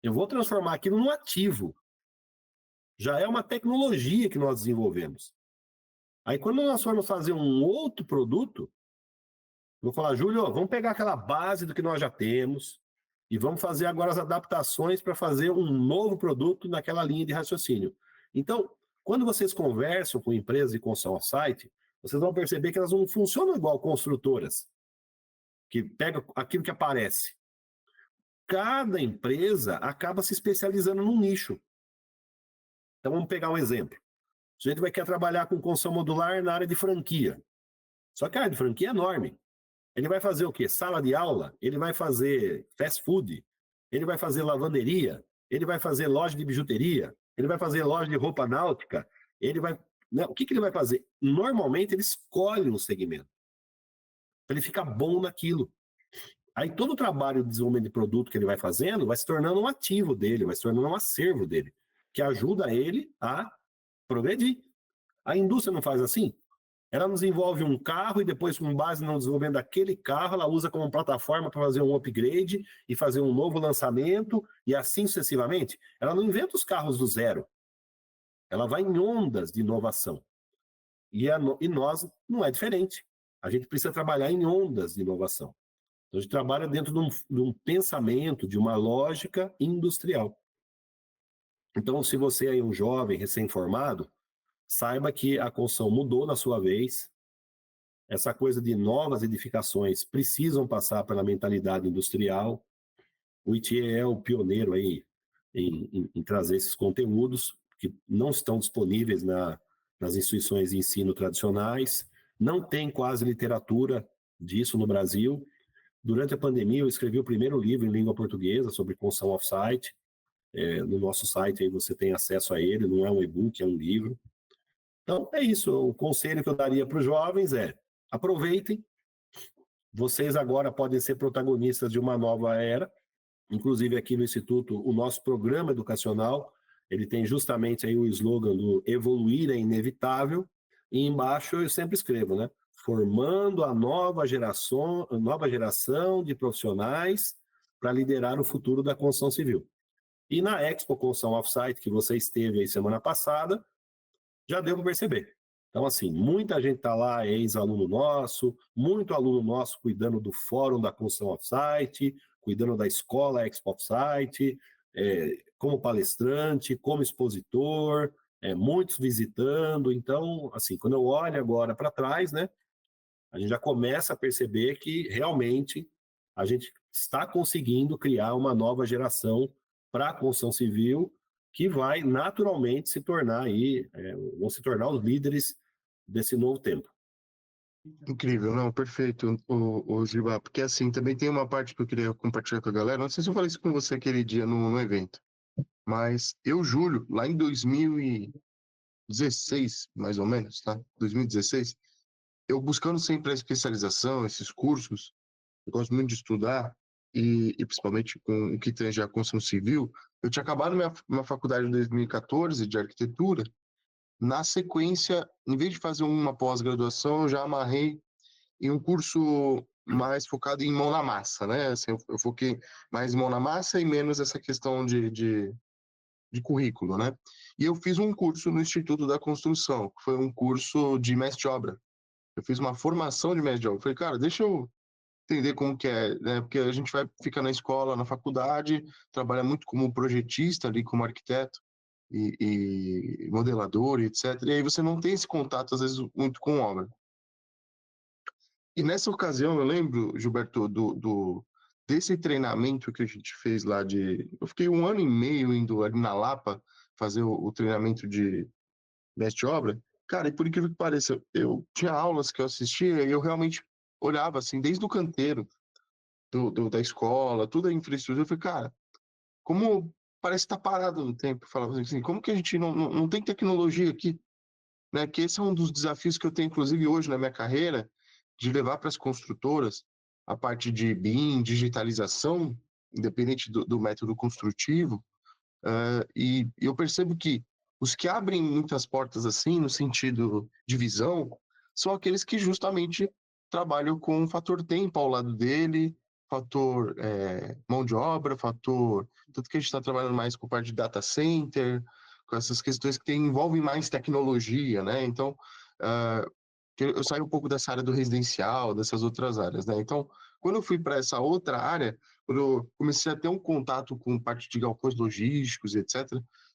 Speaker 1: Eu vou transformar aquilo num ativo. Já é uma tecnologia que nós desenvolvemos. Aí, quando nós formos fazer um outro produto, vou falar, Júlio, vamos pegar aquela base do que nós já temos e vamos fazer agora as adaptações para fazer um novo produto naquela linha de raciocínio. Então, quando vocês conversam com empresas de construção off-site, vocês vão perceber que elas não funcionam igual construtoras, que pegam aquilo que aparece. Cada empresa acaba se especializando num nicho. Então, vamos pegar um exemplo. O sujeito vai querer trabalhar com construção modular na área de franquia. Só que a área de franquia é enorme. Ele vai fazer o quê? Sala de aula? Ele vai fazer fast food? Ele vai fazer lavanderia? Ele vai fazer loja de bijuteria? Ele vai fazer loja de roupa náutica? Ele vai... Não, o que ele vai fazer? Normalmente ele escolhe um segmento. Ele fica bom naquilo. Aí todo o trabalho de desenvolvimento de produto que ele vai fazendo vai se tornando um ativo dele, vai se tornando um acervo dele, que ajuda ele a progredir. A indústria não faz assim? Ela desenvolve um carro e depois, com base no desenvolvimento daquele carro, ela usa como plataforma para fazer um upgrade e fazer um novo lançamento e assim sucessivamente. Ela não inventa os carros do zero. Ela vai em ondas de inovação. E nós não é diferente. A gente precisa trabalhar em ondas de inovação. Então, a gente trabalha dentro de um pensamento, de uma lógica industrial. Então, se você é um jovem recém-formado, saiba que a construção mudou na sua vez. Essa coisa de novas edificações precisam passar pela mentalidade industrial. O ITIE é o pioneiro aí em trazer esses conteúdos que não estão disponíveis nas instituições de ensino tradicionais. Não tem quase literatura disso no Brasil. Durante a pandemia, eu escrevi o primeiro livro em língua portuguesa sobre construção off-site. No nosso site aí você tem acesso a ele, não é um e-book, é um livro. Então, é isso. O conselho que eu daria para os jovens é: aproveitem. Vocês agora podem ser protagonistas de uma nova era. Inclusive, aqui no Instituto, o nosso programa educacional, ele tem justamente aí o slogan do evoluir é inevitável. E embaixo eu sempre escrevo, né? Formando a nova geração de profissionais para liderar o futuro da construção civil. E na Expo Construção Offsite, que você esteve aí semana passada, já deu para perceber. Então, assim, muita gente está lá, ex-aluno nosso, muito aluno nosso cuidando do fórum da construção off-site, cuidando da escola Expo Offsite, como palestrante, como expositor, muitos visitando. Então, assim, quando eu olho agora para trás, né, a gente já começa a perceber que realmente a gente está conseguindo criar uma nova geração para a construção civil que vai naturalmente se tornar aí, vão se tornar os líderes desse novo tempo.
Speaker 2: Incrível, não, perfeito, o Giba, porque assim, também tem uma parte que eu queria compartilhar com a galera, não sei se eu falei isso com você aquele dia no evento, mas eu, Júlio, lá em 2016, mais ou menos, tá? 2016, eu buscando sempre a especialização, esses cursos, eu gosto muito de estudar, e principalmente com o que tange a construção civil, eu tinha acabado minha faculdade em 2014 de arquitetura. Na sequência, em vez de fazer uma pós-graduação, eu já amarrei em um curso mais focado em mão na massa, né? Assim, eu foquei mais em mão na massa e menos essa questão de currículo, né? E eu fiz um curso no Instituto da Construção, que foi um curso de mestre de obra. Eu fiz uma formação de mestre de obra. Eu falei, cara, deixa eu entender como que é, né? Porque a gente vai ficar na escola, na faculdade, trabalha muito como projetista ali, como arquiteto e modelador, e etc. E aí você não tem esse contato, às vezes, muito com obra. E nessa ocasião, eu lembro, Gilberto, desse treinamento que a gente fez lá de... Eu fiquei 1 ano e meio indo ali na Lapa fazer o treinamento de mestre de obra. Cara, e por incrível que pareça, eu tinha aulas que eu assistia e eu realmente olhava, assim, desde o canteiro da escola, toda a infraestrutura. Eu falei, cara, como parece estar parado no tempo. Eu falava assim, como que a gente não tem tecnologia aqui? Né? Que esse é um dos desafios que eu tenho, inclusive, hoje na minha carreira, de levar para as construtoras a parte de BIM, digitalização, independente do método construtivo, e eu percebo que os que abrem muitas portas assim, no sentido de visão, são aqueles que justamente trabalham com o fator tempo ao lado dele, fator mão de obra, fator... Tanto que a gente está trabalhando mais com parte de data center, com essas questões que envolvem mais tecnologia, né? Então, eu saí um pouco dessa área do residencial, dessas outras áreas, né? Então, quando eu fui para essa outra área, quando eu comecei a ter um contato com parte de galpões logísticos, etc.,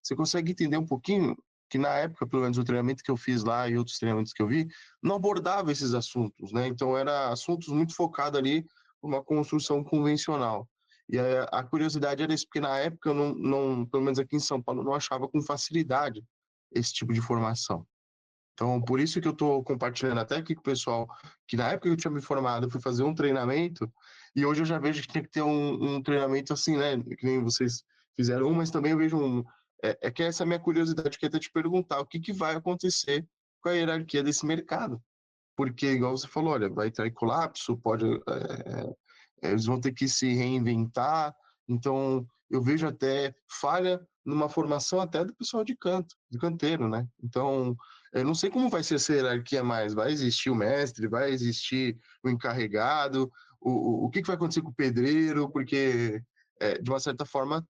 Speaker 2: você consegue entender um pouquinho que na época, pelo menos o treinamento que eu fiz lá e outros treinamentos que eu vi, não abordava esses assuntos, né? Então, era assuntos muito focados ali numa construção convencional. E a curiosidade era isso, porque na época eu pelo menos aqui em São Paulo, não achava com facilidade esse tipo de formação. Então, por isso que eu estou compartilhando até aqui com o pessoal, que na época que eu tinha me formado, eu fui fazer um treinamento, e hoje eu já vejo que tinha que ter um treinamento assim, né? Que nem vocês fizeram mas também eu vejo que essa é a minha curiosidade, que é até te perguntar o que vai acontecer com a hierarquia desse mercado. Porque, igual você falou, olha, vai entrar em colapso, eles vão ter que se reinventar, então eu vejo até falha numa formação até do pessoal de canto, de canteiro, né? Então, eu não sei como vai ser essa hierarquia mais. Vai existir o mestre, vai existir o encarregado, o que vai acontecer com o pedreiro, porque, de uma certa forma,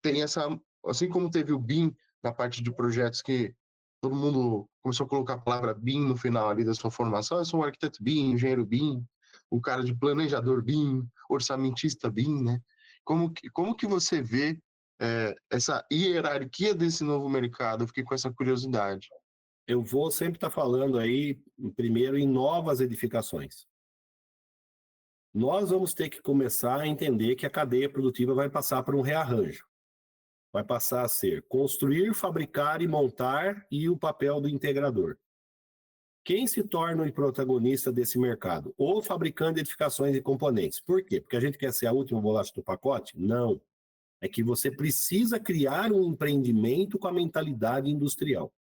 Speaker 2: tem essa... Assim como teve o BIM na parte de projetos que todo mundo começou a colocar a palavra BIM no final ali da sua formação, eu sou um arquiteto BIM, engenheiro BIM, o cara de planejador BIM, orçamentista BIM, né? Como que você vê essa hierarquia desse novo mercado? Eu fiquei com essa curiosidade.
Speaker 1: Eu vou sempre estar falando aí, primeiro, em novas edificações. Nós vamos ter que começar a entender que a cadeia produtiva vai passar por um rearranjo. Vai passar a ser construir, fabricar e montar e o papel do integrador. Quem se torna o protagonista desse mercado? O fabricante de edificações e componentes. Por quê? Porque a gente quer ser a última bolacha do pacote? Não. É que você precisa criar um empreendimento com a mentalidade industrial.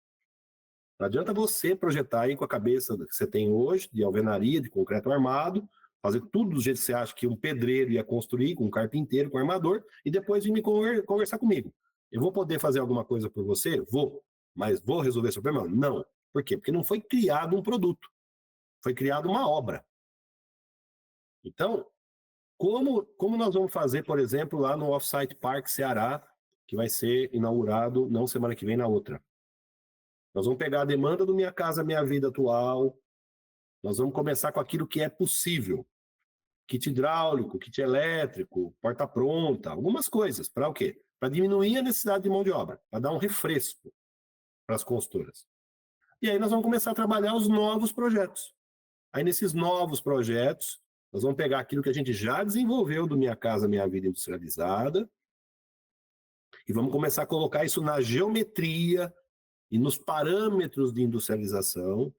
Speaker 1: Não adianta você projetar aí com a cabeça que você tem hoje, de alvenaria, de concreto armado, fazer tudo do jeito que você acha que um pedreiro ia construir, com um carpinteiro, com um armador, e depois vir me conversar comigo. Eu vou poder fazer alguma coisa por você? Vou. Mas vou resolver seu problema? Não. Por quê? Porque não foi criado um produto. Foi criada uma obra. Então, como nós vamos fazer, por exemplo, lá no Offsite Park Ceará, que vai ser inaugurado não semana que vem, na outra. Nós vamos pegar a demanda do Minha Casa Minha Vida atual, nós vamos começar com aquilo que é possível. Kit hidráulico, kit elétrico, porta pronta, algumas coisas. Para o quê? Para diminuir a necessidade de mão de obra, para dar um refresco para as consultoras. E aí nós vamos começar a trabalhar os novos projetos. Aí nesses novos projetos, nós vamos pegar aquilo que a gente já desenvolveu do Minha Casa Minha Vida Industrializada e vamos começar a colocar isso na geometria e nos parâmetros de industrialização.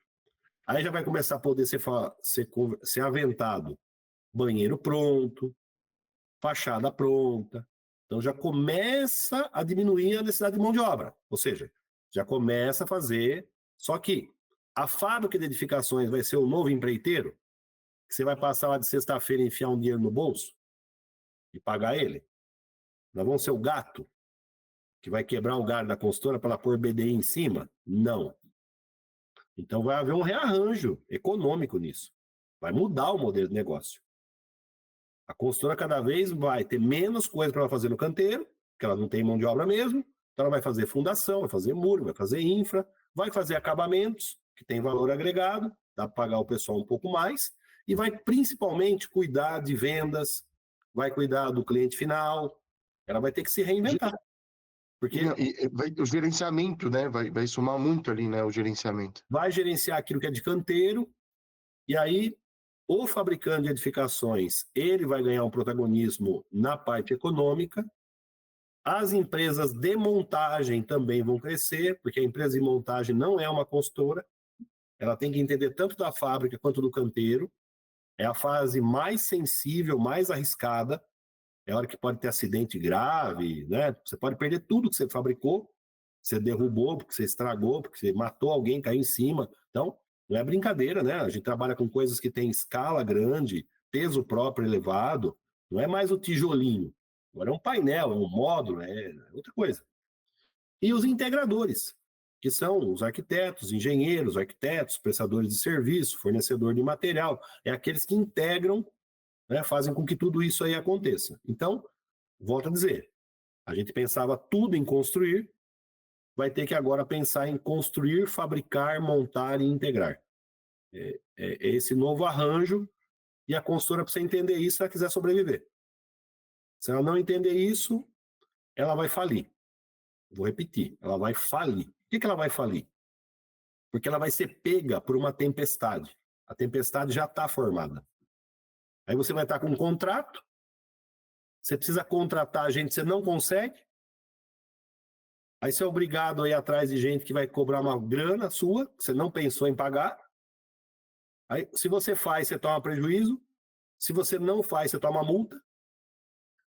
Speaker 1: Aí já vai começar a poder ser aventado banheiro pronto, fachada pronta. Então já começa a diminuir a necessidade de mão de obra. Ou seja, já começa a fazer. Só que a fábrica de edificações vai ser o novo empreiteiro, que você vai passar lá de sexta-feira e enfiar um dinheiro no bolso e pagar ele. Nós vamos ser o gato que vai quebrar o galho da consultora para ela pôr BDI em cima? Não. Então vai haver um rearranjo econômico nisso. Vai mudar o modelo de negócio. A consultora cada vez vai ter menos coisa para ela fazer no canteiro, porque ela não tem mão de obra mesmo. Então ela vai fazer fundação, vai fazer muro, vai fazer infra, vai fazer acabamentos, que tem valor agregado, dá para pagar o pessoal um pouco mais, e vai principalmente cuidar de vendas, vai cuidar do cliente final, ela vai ter que se reinventar. Porque
Speaker 2: o gerenciamento, né? Vai somar muito ali, né? O gerenciamento.
Speaker 1: vai gerenciar aquilo que é de canteiro, e aí o fabricante de edificações, ele vai ganhar um protagonismo na parte econômica. As empresas de montagem também vão crescer, porque a empresa de montagem não é uma consultora, ela tem que entender tanto da fábrica quanto do canteiro. É a fase mais sensível, mais arriscada, é a hora que pode ter acidente grave, né? Você pode perder tudo que você fabricou, você derrubou, porque você estragou, porque você matou alguém, caiu em cima. Então, não é brincadeira, né? A gente trabalha com coisas que têm escala grande, peso próprio elevado, não é mais o tijolinho. Agora é um painel, é um módulo, é outra coisa. E os integradores, que são os arquitetos, engenheiros, arquitetos, prestadores de serviço, fornecedor de material, é aqueles que integram, né, fazem com que tudo isso aí aconteça. Então, volto a dizer, a gente pensava tudo em construir, vai ter que agora pensar em construir, fabricar, montar e integrar. É esse novo arranjo, e a consultora precisa entender isso se ela quiser sobreviver. Se ela não entender isso, ela vai falir. Vou repetir, ela vai falir. Por que ela vai falir? Porque ela vai ser pega por uma tempestade. A tempestade já está formada. Aí você vai estar com um contrato, você precisa contratar gente, você não consegue, aí você é obrigado a ir atrás de gente que vai cobrar uma grana sua, que você não pensou em pagar. Aí, se você faz, você toma prejuízo. Se você não faz, você toma multa.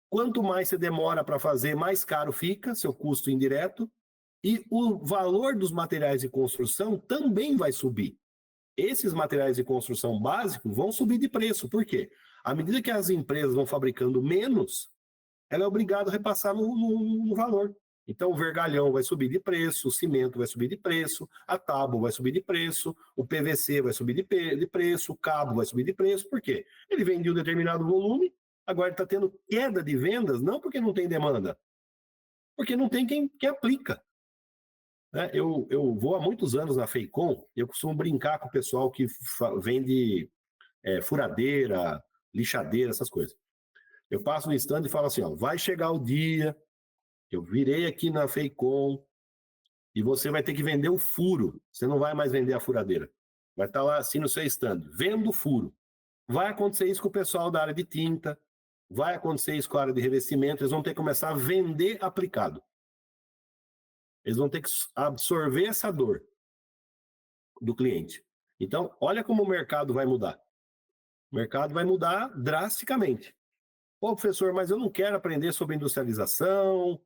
Speaker 1: Quanto mais você demora para fazer, mais caro fica seu custo indireto. E o valor dos materiais de construção também vai subir. Esses materiais de construção básicos vão subir de preço. Por quê? À medida que as empresas vão fabricando menos, ela é obrigada a repassar no valor. Então, o vergalhão vai subir de preço, o cimento vai subir de preço, a tábua vai subir de preço, o PVC vai subir de preço, o cabo vai subir de preço. Por quê? Ele vendia um determinado volume, agora está tendo queda de vendas, não porque não tem demanda, porque não tem quem aplica. Né? Eu vou há muitos anos na Feicom, eu costumo brincar com o pessoal que vende furadeira, lixadeira, essas coisas. Eu passo no stand e falo assim, ó, vai chegar o dia, eu virei aqui na Feicom e você vai ter que vender o furo. Você não vai mais vender a furadeira. Vai estar lá assim no seu stand, vendo o furo. Vai acontecer isso com o pessoal da área de tinta, vai acontecer isso com a área de revestimento, eles vão ter que começar a vender aplicado. Eles vão ter que absorver essa dor do cliente. Então, olha como o mercado vai mudar. O mercado vai mudar drasticamente. Pô, professor, mas eu não quero aprender sobre industrialização,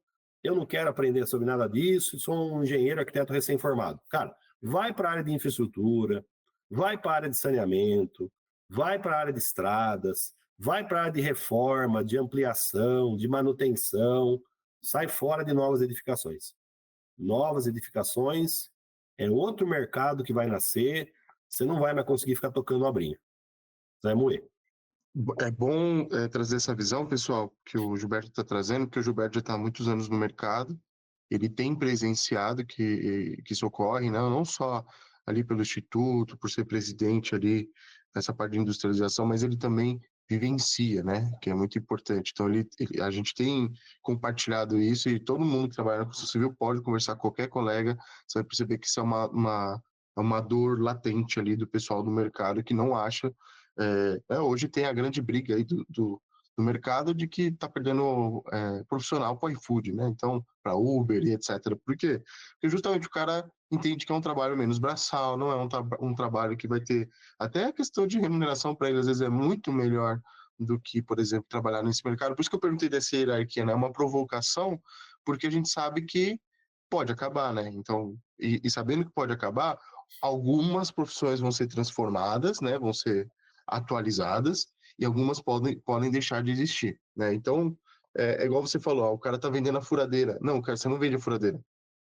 Speaker 1: eu não quero aprender sobre nada disso, sou um engenheiro arquiteto recém-formado. Cara, vai para a área de infraestrutura, vai para a área de saneamento, vai para a área de estradas, vai para a área de reforma, de ampliação, de manutenção, sai fora de novas edificações. Novas edificações é outro mercado que vai nascer, você não vai mais conseguir ficar tocando obrinha. Você vai moer.
Speaker 2: É bom trazer essa visão, pessoal, que o Gilberto está trazendo, porque o Gilberto já está há muitos anos no mercado, ele tem presenciado que isso ocorre, né? Não só ali pelo Instituto, por ser presidente ali nessa parte de industrialização, mas ele também vivencia, né? Que é muito importante. Então, a gente tem compartilhado isso e todo mundo que trabalha na construção civil pode conversar com qualquer colega, você vai perceber que isso é uma dor latente ali do pessoal do mercado que não acha. Hoje tem a grande briga aí do mercado de que está perdendo profissional para o iFood, né? Então, para Uber e etc. Por quê? Porque justamente o cara entende que é um trabalho menos braçal, não é um trabalho que vai ter... Até a questão de remuneração para ele, às vezes, é muito melhor do que, por exemplo, trabalhar nesse mercado. Por isso que eu perguntei dessa hierarquia, né? É uma provocação, porque a gente sabe que pode acabar, né? Então, e sabendo que pode acabar, algumas profissões vão ser transformadas, né? Vão ser atualizadas, e algumas podem deixar de existir, né? Então, é igual você falou, o cara tá vendendo a furadeira. Não, cara, você não vende a furadeira,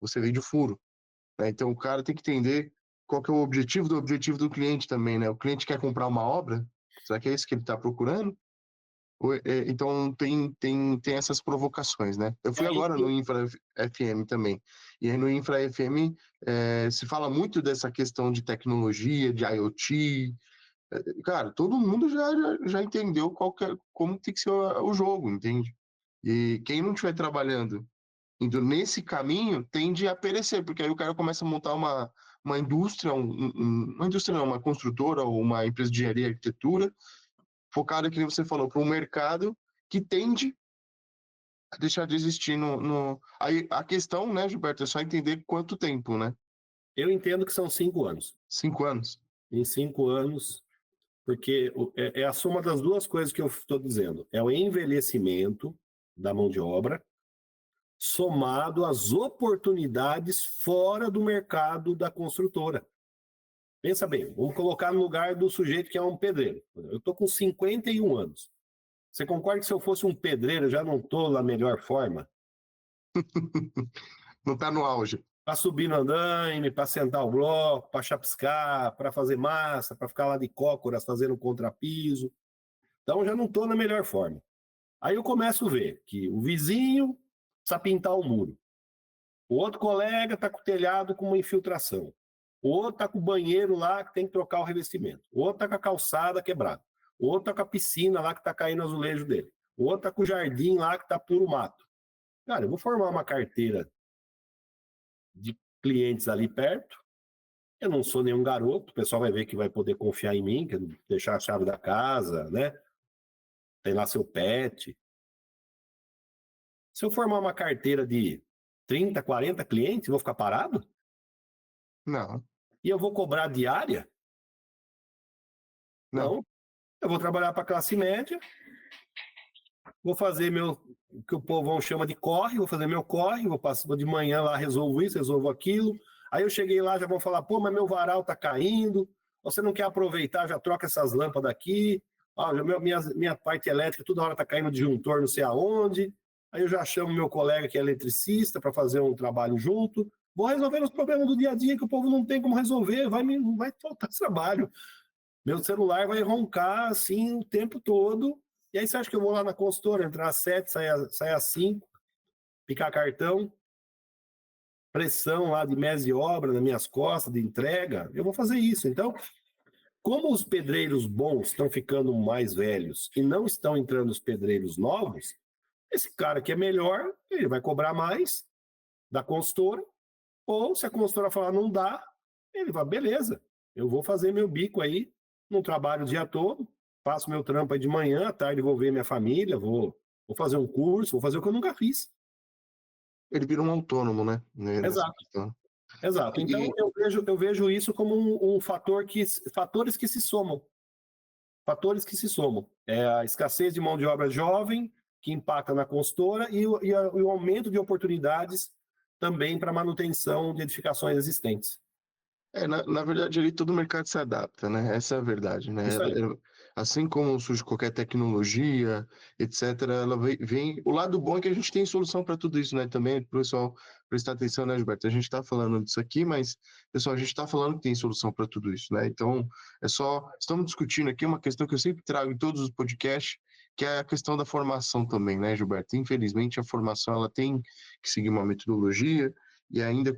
Speaker 2: você vende o furo, né? Então, o cara tem que entender qual que é o objetivo do cliente também, né? O cliente quer comprar uma obra, será que é isso que ele está procurando? Então tem essas provocações, né? Eu fui agora no Infra FM também. E aí no Infra FM se fala muito dessa questão de tecnologia, de IoT. Cara, todo mundo já entendeu como tem que ser o jogo, entende? E quem não estiver trabalhando indo nesse caminho tende a perecer, porque aí o cara começa a montar uma indústria, uma indústria não, uma construtora ou uma empresa de engenharia e arquitetura, focada, que você falou, para um mercado que tende a deixar de existir Aí a questão, né, Gilberto, é só entender quanto tempo, né?
Speaker 1: Eu entendo que são 5 anos.
Speaker 2: 5 anos.
Speaker 1: Em 5 anos, porque é a soma das duas coisas que eu estou dizendo. É o envelhecimento da mão de obra, somado às oportunidades fora do mercado da construtora. Pensa bem, vamos colocar no lugar do sujeito que é um pedreiro. Eu estou com 51 anos. Você concorda que se eu fosse um pedreiro, eu já não estou na melhor forma?
Speaker 2: Não está no auge.
Speaker 1: Para subir no andaime, para sentar o bloco, para chapiscar, para fazer massa, para ficar lá de cócoras fazendo contrapiso. Então, já não estou na melhor forma. Aí eu começo a ver que o vizinho precisa pintar o muro. O outro colega está com o telhado com uma infiltração. O outro está com o banheiro lá que tem que trocar o revestimento. O outro está com a calçada quebrada. O outro está com a piscina lá que está caindo azulejo dele. O outro está com o jardim lá que está puro mato. Cara, eu vou formar uma carteira de clientes ali perto. Eu não sou nenhum garoto. O pessoal vai ver que vai poder confiar em mim, que deixar a chave da casa, né? Tem lá seu pet. Se eu formar uma carteira de 30, 40 clientes, eu vou ficar parado?
Speaker 2: Não.
Speaker 1: E eu vou cobrar diária? Não. Eu vou trabalhar para a classe média, vou fazer o que o povão chama de corre, vou fazer meu corre, vou passar de manhã lá, resolvo isso, resolvo aquilo. Aí eu cheguei lá, já vão falar, pô, mas meu varal tá caindo, você não quer aproveitar, já troca essas lâmpadas aqui, minha parte elétrica toda hora tá caindo disjuntor não sei aonde. Aí eu já chamo meu colega que é eletricista para fazer um trabalho junto. Vou resolver os problemas do dia a dia que o povo não tem como resolver, vai faltar trabalho. Meu celular vai roncar assim o tempo todo. E aí você acha que eu vou lá na consultora, entrar às 7, sair às 5, picar cartão, pressão lá de mês de obra nas minhas costas, de entrega? Eu vou fazer isso. Então, como os pedreiros bons estão ficando mais velhos e não estão entrando os pedreiros novos, esse cara que é melhor, ele vai cobrar mais da consultora, ou se a consultora falar não dá, ele vai, beleza, eu vou fazer meu bico aí, não trabalho o dia todo, faço meu trampo aí de manhã, à tarde vou ver minha família, vou fazer um curso, vou fazer o que eu nunca fiz.
Speaker 2: Ele vira um autônomo, né?
Speaker 1: Exato. Exato. Então, eu vejo isso como fatores que se somam. Fatores que se somam. É a escassez de mão de obra jovem, que impacta na consultora, e o aumento de oportunidades também para manutenção de edificações existentes.
Speaker 2: Na verdade, ali todo mercado se adapta, né? Essa é a verdade, né?
Speaker 1: Isso aí.
Speaker 2: Assim como surge qualquer tecnologia, etc., ela vem. O lado bom é que a gente tem solução para tudo isso, né? Também, o pessoal prestar atenção, né, Gilberto? A gente está falando disso aqui, mas, pessoal, a gente está falando que tem solução para tudo isso, né? Então, estamos discutindo aqui uma questão que eu sempre trago em todos os podcasts, que é a questão da formação também, né, Gilberto? Infelizmente, a formação ela tem que seguir uma metodologia. E ainda,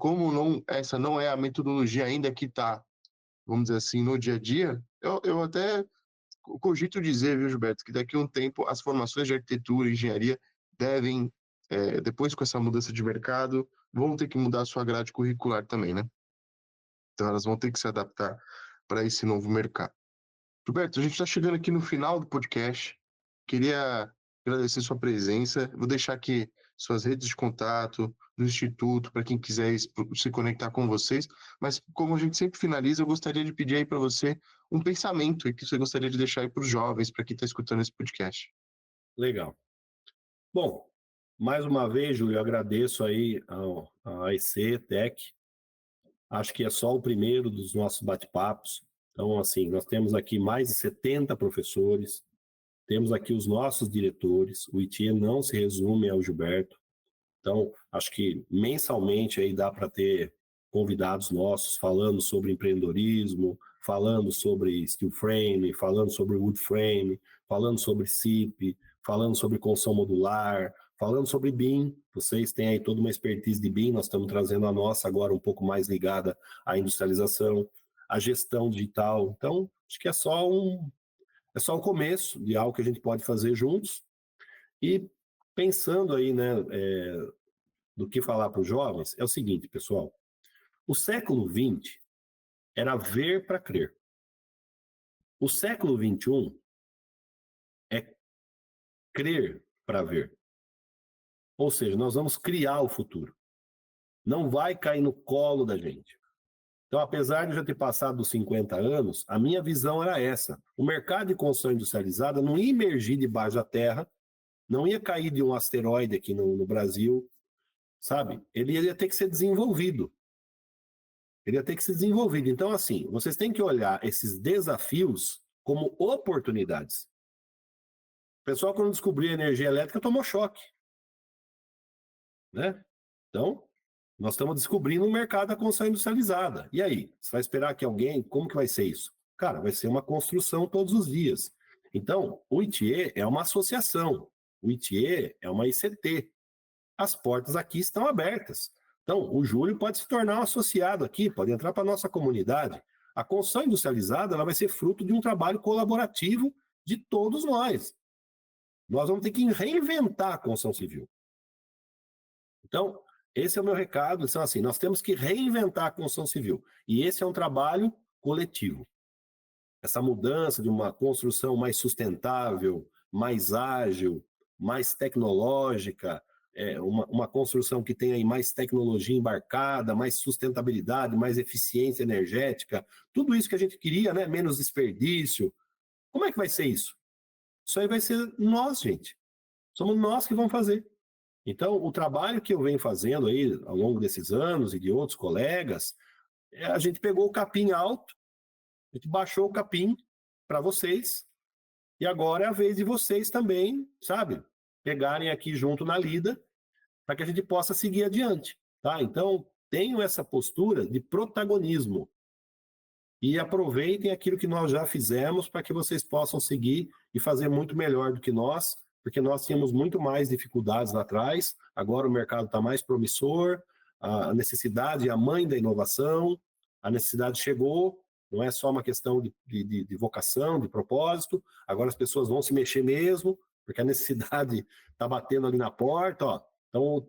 Speaker 2: essa não é a metodologia ainda que está, vamos dizer assim, no dia a dia, eu até cogito dizer, viu, Gilberto, que daqui a um tempo as formações de arquitetura e engenharia devem, depois com essa mudança de mercado, vão ter que mudar a sua grade curricular também, né? Então elas vão ter que se adaptar para esse novo mercado. Gilberto, a gente está chegando aqui no final do podcast. Queria agradecer sua presença. Vou deixar aqui suas redes de contato do Instituto, para quem quiser se conectar com vocês. Mas, como a gente sempre finaliza, eu gostaria de pedir aí para você um pensamento que você gostaria de deixar aí para os jovens, para quem está escutando esse podcast.
Speaker 1: Legal. Bom, mais uma vez, Júlio, eu agradeço aí a AEC Tech. Acho que é só o primeiro dos nossos bate-papos. Então, assim, nós temos aqui mais de 70 professores, temos aqui os nossos diretores, o ITIE não se resume ao Gilberto. Então, acho que mensalmente aí dá para ter convidados nossos falando sobre empreendedorismo, falando sobre steel frame, falando sobre wood frame, falando sobre CIP, falando sobre construção modular, falando sobre BIM. Vocês têm aí toda uma expertise de BIM, nós estamos trazendo a nossa agora um pouco mais ligada à industrialização, à gestão digital. Então, acho que é só o começo de algo que a gente pode fazer juntos. E pensando aí, né, do que falar para os jovens, é o seguinte, pessoal. O século XX era ver para crer. O século XXI é crer para ver. Ou seja, nós vamos criar o futuro. Não vai cair no colo da gente. Então, apesar de eu já ter passado dos 50 anos, a minha visão era essa. O mercado de construção industrializada não ia emergir debaixo da terra, não ia cair de um asteroide aqui no Brasil, sabe? Ele ia ter que ser desenvolvido. Ele ia ter que ser desenvolvido. Então, assim, vocês têm que olhar esses desafios como oportunidades. O pessoal, quando descobriu a energia elétrica, tomou choque. Né? Então, nós estamos descobrindo um mercado da construção industrializada. E aí? Você vai esperar que alguém... Como que vai ser isso? Cara, vai ser uma construção todos os dias. Então, o ITIE é uma associação. O ITIE é uma ICT. As portas aqui estão abertas. Então, o Júlio pode se tornar um associado aqui, pode entrar para a nossa comunidade. A construção industrializada ela vai ser fruto de um trabalho colaborativo de todos nós. Nós vamos ter que reinventar a construção civil. Então, esse é o meu recado. Então, assim, nós temos que reinventar a construção civil. E esse é um trabalho coletivo. Essa mudança de uma construção mais sustentável, mais ágil, mais tecnológica, uma construção que tenha aí mais tecnologia embarcada, mais sustentabilidade, mais eficiência energética, tudo isso que a gente queria, né? Menos desperdício. Como é que vai ser isso? Isso aí vai ser nós, gente. Somos nós que vamos fazer. Então, o trabalho que eu venho fazendo aí ao longo desses anos e de outros colegas, a gente pegou o capim alto, a gente baixou o capim para vocês, e agora é a vez de vocês também, sabe, pegarem aqui junto na lida, para que a gente possa seguir adiante, tá? Então, tenham essa postura de protagonismo e aproveitem aquilo que nós já fizemos para que vocês possam seguir e fazer muito melhor do que nós, porque nós tínhamos muito mais dificuldades lá atrás, agora o mercado está mais promissor, a necessidade é a mãe da inovação, a necessidade chegou, não é só uma questão de vocação, de propósito, agora as pessoas vão se mexer mesmo, porque a necessidade está batendo ali na porta, ó. Então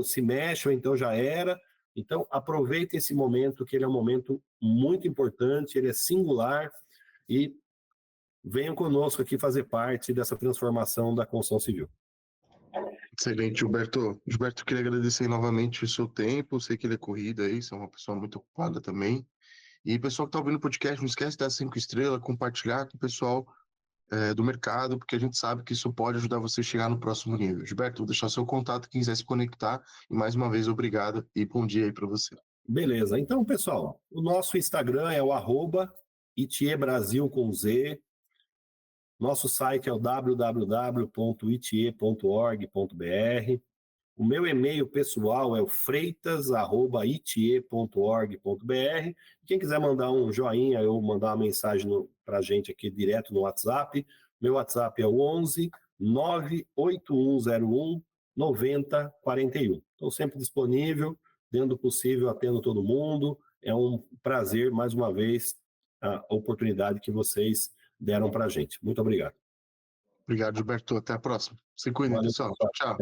Speaker 1: se mexe ou então já era. Então aproveitem esse momento, que ele é um momento muito importante, ele é singular, e venham conosco aqui fazer parte dessa transformação da construção civil.
Speaker 2: Excelente, Gilberto. Gilberto, queria agradecer novamente o seu tempo, sei que ele é corrido aí, você é uma pessoa muito ocupada também. E pessoal que está ouvindo o podcast, não esquece de dar 5 estrelas, compartilhar com o pessoal do mercado, porque a gente sabe que isso pode ajudar você a chegar no próximo nível. Gilberto, vou deixar seu contato, quem quiser se conectar. E mais uma vez, obrigado e bom dia aí para você.
Speaker 1: Beleza. Então, pessoal, o nosso Instagram é o @itiebrasil com Z. Nosso site é o www.itie.org.br. O meu e-mail pessoal é o freitas@itie.org.br. Quem quiser mandar um joinha ou mandar uma mensagem para a gente aqui direto no WhatsApp, meu WhatsApp é o 11 98101 9041. Estou sempre disponível, dentro do possível, atendo todo mundo. É um prazer, mais uma vez, a oportunidade que vocês deram para a gente. Muito obrigado.
Speaker 2: Obrigado, Gilberto. Até a próxima. Se cuidem, pessoal. Tchau.